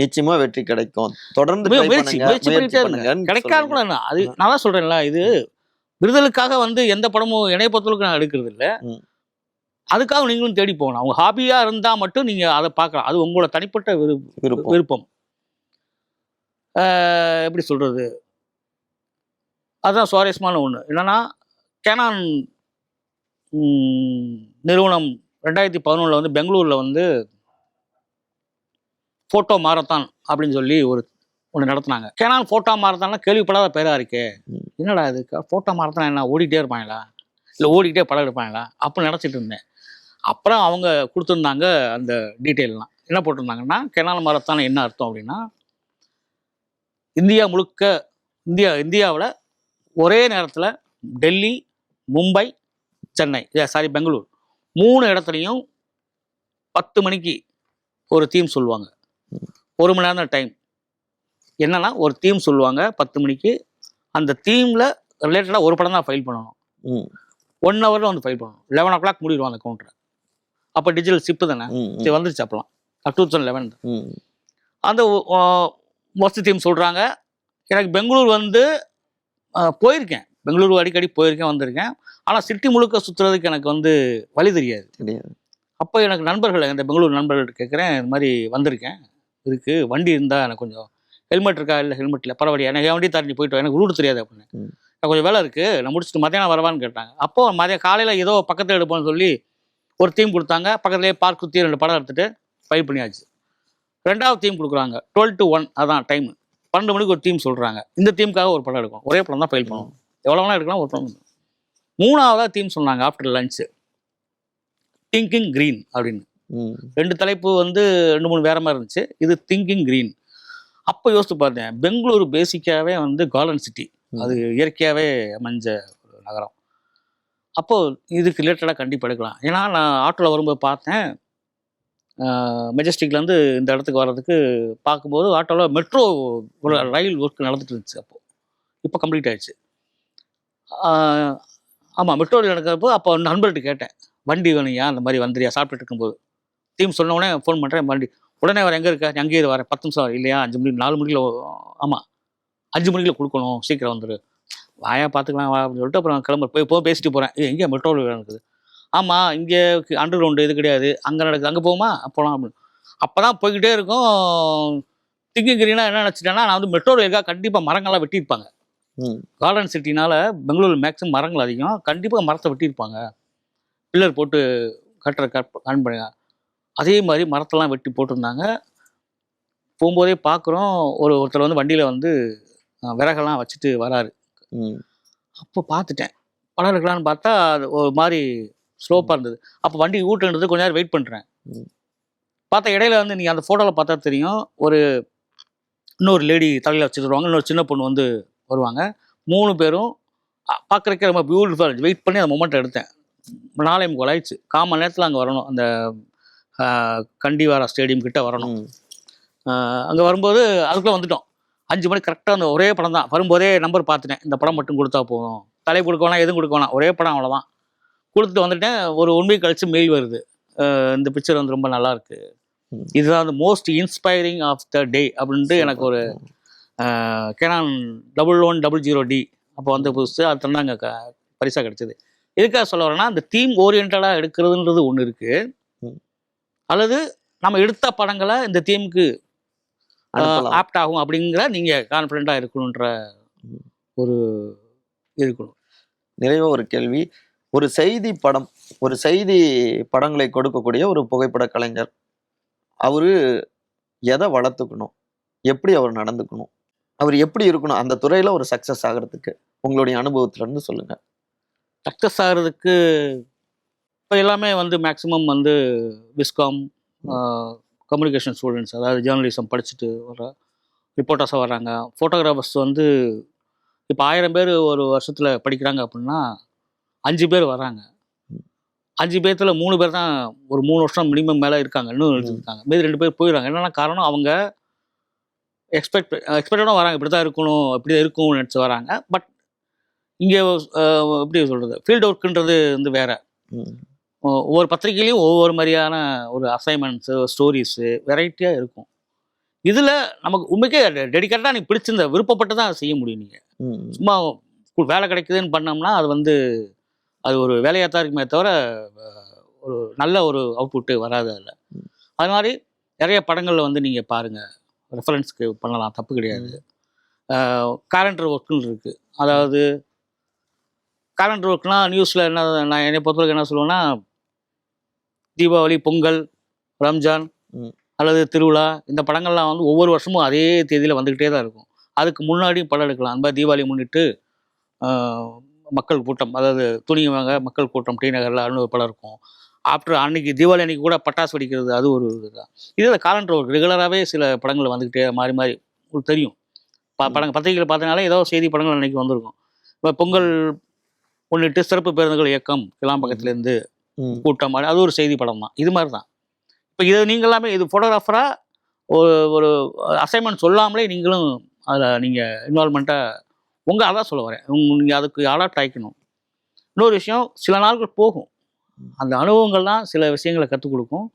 நிச்சயமா வெற்றி கிடைக்கும். தொடர்ந்து try முயற்சி பண்ணுங்க, பண்ணிட்டே இருங்க. பண்ணுங்கன்னு கிடைக்காது சொல்றீங்க. கூட என்ன, அது நான் தான் சொல்றேன்ல, இது விருதலுக்காக வந்து எந்த படமும் என்னைய பொறுத்தளவுக்கு நான் எடுக்கிறது இல்லை. ம். அதுக்காக நீங்களும் தேடி போகணும். அவங்க ஹாபியா இருந்தா மட்டும் நீங்க அதை பார்க்கலாம். அது உங்களோட தனிப்பட்ட விருப்பம். விருப்பம். எப்படி சொல்றது, அதுதான் சுவாரஸ்யமான ஒன்று. என்னன்னா, கேனான் நிறுவனம் 2011 வந்து பெங்களூரில் வந்து ஃபோட்டோ மாரத்தான் அப்படின்னு சொல்லி ஒன்று நடத்துனாங்க. கேனான் ஃபோட்டோ மாரத்தான்லாம் கேள்விப்படாத பேராக இருக்கே, என்னடா இது ஃபோட்டோ மாரத்தான், என்ன ஓடிக்கிட்டே இருப்பாங்களா, இல்லை ஓடிக்கிட்டே படம் எடுப்பாங்களா அப்படின்னு நினச்சிட்டு இருந்தேன். அப்புறம் அவங்க கொடுத்துருந்தாங்க அந்த டீட்டெயிலெலாம். என்ன போட்டிருந்தாங்கன்னா, கேனான் மாரத்தான் என்ன அர்த்தம் அப்படின்னா, இந்தியா முழுக்க இந்தியாவில் ஒரே நேரத்தில் டெல்லி, மும்பை, சென்னை, பெங்களூர் 3 இடத்துலையும் 10 மணிக்கு ஒரு தீம் சொல்லுவாங்க. 1 மணி நேரம் தான் டைம். என்னன்னா, ஒரு தீம் சொல்லுவாங்க 10 மணிக்கு. அந்த தீமில் ரிலேட்டடாக ஒரு படம் தான் ஃபைல் பண்ணணும். 1 ஹவரில் வந்து ஃபைல் பண்ணணும். 11 o'clock மூடிடுவோம் அந்த கவுண்டரை. அப்போ டிஜிட்டல் சிப்பு தானே, சரி வந்துருச்சு அப்போலாம் 2011 தான். அந்த மோஸ்ட் தீம் சொல்கிறாங்க. எனக்கு பெங்களூர் வந்து போயிருக்கேன், பெங்களூர் அடிக்கடி போயிருக்கேன், வந்திருக்கேன். ஆனால் சிட்டி முழுக்க சுற்றுறதுக்கு எனக்கு வந்து வழி தெரியாது. அப்போ எனக்கு நண்பர்கள், இந்த பெங்களூர் நண்பர்கள்ட்ட கேட்குறேன், இது மாதிரி வந்திருக்கேன், இதுக்கு வண்டி இருந்தால் எனக்கு கொஞ்சம், ஹெல்மெட் இருக்கா, இல்லை ஹெல்மெட் இல்லை, பரவாயில்லையா, எனக்கு என் வண்டி தரண்டி போயிட்டு எனக்கு ரூட் தெரியாது அப்படின்னு. எனக்கு கொஞ்சம் வேலை இருக்குது, நான் முடிச்சுட்டு மத்தியானம் வரவான்னு கேட்டாங்க. அப்போது காலையில் ஏதோ பக்கத்தில் எடுப்போம்னு சொல்லி ஒரு தீம் கொடுத்தாங்க. பக்கத்துலேயே பார்க் சுற்றி 2 படம் எடுத்துகிட்டு ஃபைல் பண்ணியாச்சு. 2வது தீம் கொடுக்குறாங்க 12 to 1, அதான் டைமு. 12 மணிக்கு ஒரு தீம் சொல்கிறாங்க. இந்த தீமுக்காக ஒரு படம் எடுக்கணும், ஒரே படம் தான் ஃபைல் பண்ணணும், எவ்வளோ வேணால் எடுக்கலாம், ஒரு படம். 3வது தீம் சொன்னாங்க ஆஃப்டர் லஞ்சு, திங்கிங் க்ரீன் அப்படின்னு. 2 தலைப்பு வந்து 2-3 வேற மாதிரி இருந்துச்சு. இது திங்கிங் க்ரீன். அப்போ யோசித்து பார்த்தேன், பெங்களூரு பேசிக்காகவே வந்து கார்டன் சிட்டி, அது இயற்கையாகவே அமைஞ்ச ஒரு நகரம். அப்போது இதுக்கு ரிலேட்டடாக கண்டிப்பாக எடுக்கலாம். ஏன்னா நான் ஆட்டோவில் வரும்போது பார்த்தேன், மெஜஸ்டிக்லேருந்து இந்த இடத்துக்கு வர்றதுக்கு பார்க்கும்போது ஆட்டோவில் மெட்ரோ ஒரு ரயில் ஒர்க் நடந்துட்டு இருந்துச்சு. அப்போது இப்போ கம்ப்ளீட் ஆகிடுச்சு. ஆமாம், மெட்ரோ ரயில் நடக்கிறப்போ அப்போ நண்பர்கிட்ட கேட்டேன், வண்டி வேணுயா, அந்த மாதிரி வந்துறியா சாப்பிட்டுட்டு இருக்கும்போது. டீம் சொன்ன உடனே ஃபோன் பண்ணுறேன், மறுபடியும் உடனே வர எங்கே இருக்க, அங்கேயே வரேன், 10 நிமிஷம் இல்லையா, 5 மணி 4 மணிக்குள்ள, ஆமாம் 5 மணிக்குள்ள கொடுக்கணும், சீக்கிரம் வந்துடு, வாயா பார்த்துக்கலாம் வா அப்படின்னு சொல்லிட்டு அப்புறம் கிளம்புற போய் பேசிட்டு போகிறேன். எங்கே மெட்ரோவில் இருக்குது, ஆமாம் இங்கே அண்டர் கிரவுண்டு இது கிடையாது, அங்கே நடக்குது, அங்கே போகுமா போகலாம் அப்படின்னு. அப்போ தான் போய்கிட்டே இருக்கும். திங்கிங் கிரீனாக என்ன நினச்சிட்டேன்னா, நான் வந்து மெட்ரோவில் இருக்கா கண்டிப்பாக மரங்கள்லாம் வெட்டியிருப்பாங்க. கார்டன் சிட்டினால பெங்களூர் மேக்ஸிமம் மரங்கள் அதிகம், கண்டிப்பாக மரத்தை வெட்டியிருப்பாங்க, பில்லர் போட்டு கட்டுற கண் பண்ணுங்க. அதே மாதிரி மரத்தெல்லாம் வெட்டி போட்டிருந்தாங்க. போகும்போதே பார்க்குறோம், ஒருத்தர் வந்து வண்டியில் வந்து விறகெல்லாம் வச்சுட்டு வராரு. அப்போ பார்த்துட்டேன், படம் எடுக்கலான்னு பார்த்தா அது ஒரு மாதிரி ஸ்லோப்பாக இருந்தது. அப்போ வண்டி ஊட்டுன்றது கொஞ்ச நேரம் வெயிட் பண்ணுறேன். பார்த்தா இடையில வந்து நீங்கள் அந்த ஃபோட்டோவில் பார்த்தா தெரியும், இன்னொரு லேடி தலையில் வச்சுட்டு வருவாங்க, இன்னொரு சின்ன பொண்ணு வந்து வருவாங்க. 3 பேரும் பார்க்குறக்கே ரொம்ப பியூட்டிஃபுல்லாக இருந்துச்சு. வெயிட் பண்ணி அந்த மொமெண்ட் எடுத்தேன். 4:45 ஆயிடுச்சு, 1/4 மணி நேரத்தில் அங்கே வரணும், அந்த கண்டிவாரா ஸ்டேடியம் கிட்ட வரணும். அங்கே வரும்போது அதுக்குள்ளே வந்துட்டோம். 5 மணி கரெக்டாக அந்த ஒரே படம் தான். வரும்போதே நம்பர் பார்த்துட்டேன், இந்த படம் மட்டும் கொடுத்தா போதும், தலை கொடுக்க வேணாம், எதுவும் கொடுக்க வேணாம், ஒரே படம் அவ்வளோதான். கொடுத்துட்டு வந்துட்டேன். ஒரு 1 வீக் கழிச்சு மெயில் வருது, இந்த பிக்சர் வந்து ரொம்ப நல்லா இருக்கு, இதுதான் வந்து மோஸ்ட் இன்ஸ்பைரிங் ஆஃப் த டே அப்படின்ட்டு எனக்கு ஒரு கேனான் 1100D அப்போ வந்து புதுசு அது தந்தாங்க, பரிசாக கிடைச்சது. எதுக்காக சொல்ல வரேன்னா, இந்த தீம் ஓரியன்டாக எடுக்கிறதுன்றது ஒன்று இருக்குது, அல்லது நம்ம எடுத்த படங்களை இந்த தீமுக்கு ஆப்ட் ஆகும் அப்படிங்கிற நீங்கள் கான்ஃபிடென்ட்டாக இருக்கணுன்ற ஒரு இருக்கணும். நிறைவாக ஒரு கேள்வி, ஒரு செய்தி படம், ஒரு செய்தி படங்களை கொடுக்கக்கூடிய ஒரு புகைப்பட கலைஞர், அவரு எதை வளர்த்துக்கணும், எப்படி அவர் நடந்துக்கணும், அவர் எப்படி இருக்கணும் அந்த துறையில் ஒரு சக்ஸஸ் ஆகிறதுக்கு உங்களுடைய அனுபவத்திலேருந்து சொல்லுங்க. சக்ஸஸ் ஆகிறதுக்கு இப்போ எல்லாமே வந்து மேக்ஸிமம் வந்து விஸ்காம் கம்யூனிகேஷன் ஸ்டூடெண்ட்ஸ், அதாவது ஜேர்னலிசம் படிச்சுட்டு வர ரிப்போர்ட்டர்ஸாக வர்றாங்க. ஃபோட்டோகிராஃபர்ஸ் வந்து இப்போ 1000 பேர் ஒரு வருஷத்தில் படிக்கிறாங்க அப்படின்னா 5 பேர் வராங்க. 5 பேர்த்துல 3 பேர் தான் ஒரு 3 வருஷம் மினிமம் மேலே இருக்காங்க, இன்னும் இருக்காங்க. மீதி 2 பேர் போயிடுறாங்க. என்னென்னா காரணம், அவங்க எக்ஸ்பெக்டடாக வராங்க, இப்படி தான் இருக்கணும், இப்படி தான் இருக்கும்னு நினச்சி வராங்க. பட் இங்கே எப்படி சொல்கிறது, ஃபீல்டு ஒர்க்குன்றது வந்து வேறு. ஒவ்வொரு பத்திரிகையிலையும் ஒவ்வொரு மாதிரியான ஒரு அசைன்மெண்ட்ஸு, ஸ்டோரிஸு வெரைட்டியாக இருக்கும். இதில் நமக்கு உண்மைக்கே டெடிக்கேட்டாக நீ பிடிச்சிருந்த விருப்பப்பட்டு தான் செய்ய முடியும். நீங்கள் சும்மா வேலை கிடைக்குதுன்னு பண்ணோம்னா அது வந்து அது ஒரு வேலையாக தான் இருக்குமே தவிர ஒரு நல்ல ஒரு அவுட்புட்டு வராது அதில். அது மாதிரி நிறைய படங்களில் வந்து நீங்கள் பாருங்கள், ரெஃபரன்ஸ்க்கு பண்ணலாம், தப்பு கிடையாது. காலண்டர் ஒர்க்குன்னு இருக்குது. அதாவது காலண்டர் ஒர்க்னால் நியூஸில் என்ன, நான் என்னை பொறுத்தவரைக்கும் என்ன சொல்லுவேன்னா, தீபாவளி, பொங்கல், ரம்ஜான் அல்லது திருவிழா, இந்த படங்கள்லாம் வந்து ஒவ்வொரு வருஷமும் அதே தேதியில் வந்துக்கிட்டே தான் இருக்கும். அதுக்கு முன்னாடியும் படம் எடுக்கலாம். அந்த மாதிரி தீபாவளி முன்னிட்டு மக்கள் கூட்டம், அதாவது துணிவாங்க மக்கள் கூட்டம் டி நகரில் ஒரு படம் இருக்கும். ஆஃப்டர் அன்னைக்கு தீபாவளி அன்னைக்கு கூட பட்டாசு வெடிக்கிறது, அது ஒரு இதுதான். இதில் காலண்டர் ஒர்க் ரெகுலராகவே சில படங்கள் வந்துக்கிட்டே மாறி மாறி உங்களுக்கு தெரியும். படங்கள் பத்திரிகையில் பார்த்தனால ஏதோ செய்தி படங்கள் அன்னைக்கு வந்திருக்கும். இப்போ பொங்கல் முன்னிட்டு சிறப்பு பேருந்துகள் இயக்கம் கிளாம்பக்கத்துலேருந்து கூட்டம், அது ஒரு செய்தி படம் தான். இது மாதிரி தான். இப்போ இதை நீங்கள் எல்லாமே இது ஃபோட்டோகிராஃபராக ஒரு அசைன்மெண்ட் சொல்லாமலே நீங்களும் அதில் நீங்கள் இன்வால்மெண்ட்டாக அதான் சொல்ல வரேன், நீங்கள் அதுக்கு அடாப்ட் ஆகிக்கணும். இன்னொரு விஷயம், சில நாட்கள் போகும், அந்த அனுபவங்கள் தான் சில விஷயங்களை கற்றுக் கொடுக்கும்.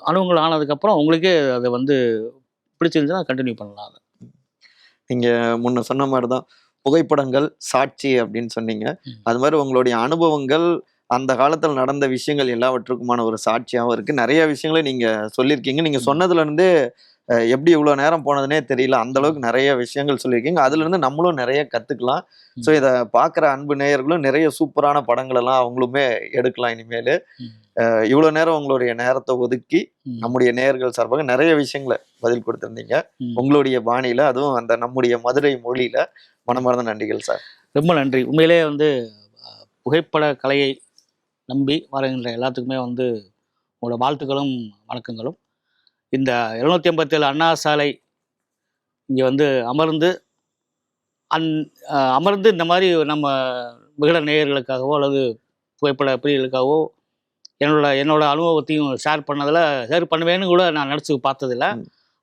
அனுபவங்கள் ஆனதுக்கப்புறம் உங்களுக்கே அதை வந்து பிடிச்சிருந்துச்சுன்னா கண்டினியூ பண்ணலாம். அதை நீங்கள் முன்ன சொன்ன மாதிரி தான் புகைப்படங்கள் சாட்சி அப்படின்னு சொன்னீங்க. அது மாதிரி உங்களுடைய அனுபவங்கள் அந்த காலத்தில் நடந்த விஷயங்கள் எல்லாவற்றுக்குமான ஒரு சாட்சியாகவும் இருக்குது. நிறைய விஷயங்களை நீங்கள் சொல்லியிருக்கீங்க. நீங்கள் சொன்னதுலேருந்து எப்படி இவ்வளோ நேரம் போனதுனே தெரியல, அந்த அளவுக்கு நிறைய விஷயங்கள் சொல்லியிருக்கீங்க. அதுலேருந்து நம்மளும் நிறைய கற்றுக்கலாம். ஸோ இதை பார்க்குற அன்பு நேயர்களும் நிறைய சூப்பரான படங்கள் எல்லாம் அவங்களுமே எடுக்கலாம் இனிமேல். இவ்வளோ நேரம் உங்களுடைய நேரத்தை ஒதுக்கி நம்முடைய நேயர்கள் சார்பாக நிறைய விஷயங்களை பதில் கொடுத்துருந்தீங்க உங்களுடைய பாணியில், அதுவும் அந்த நம்முடைய மதுரை மொழியில். மனமார்ந்த நன்றிகள் சார். ரொம்ப நன்றி. உண்மையிலே வந்து புகைப்பட கலையை நம்பி வருகின்ற எல்லாத்துக்குமே வந்து உங்களோட வாழ்த்துக்களும் வணக்கங்களும். இந்த 787 அண்ணா சாலை இங்கே வந்து அமர்ந்து இந்த மாதிரி நம்ம விகட நேயர்களுக்காகவோ அல்லது புகைப்பட பிரியர்களுக்காகவோ என்னோட அனுபவத்தையும் ஷேர் பண்ணுவேன்னு கூட நான் நினச்சி பார்த்ததில்லை.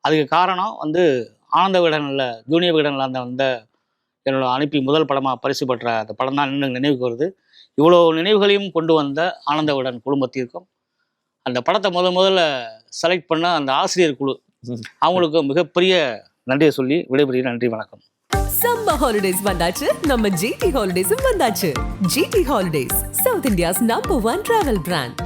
அதுக்கு காரணம் வந்து ஆனந்த விகடனில் ஜூனியர் விகடனில் அந்த என்னோட அனுப்பி முதல் படமாக பரிசு பெற்ற அந்த படம் தான் இன்னும் நினைவுக்கு வருது. இவ்வளோ நினைவுகளையும் கொண்டு வந்த ஆனந்த விகடன் குடும்பத்திற்கும் அந்த படத்தை முதல்ல செலக்ட் பண்ண அந்த ஆசிரியர் குழு அவங்களுக்கு மிகப்பெரிய நன்றியை சொல்லி விடைபெறுகிறேன். நன்றி, வணக்கம். சம்மர் ஹாலிடேஸ் வந்தாச்சு, நம்ம ஜிடி ஹாலிடேஸும் வந்தாச்சு. GT Holidays, South India's number 1 travel brand.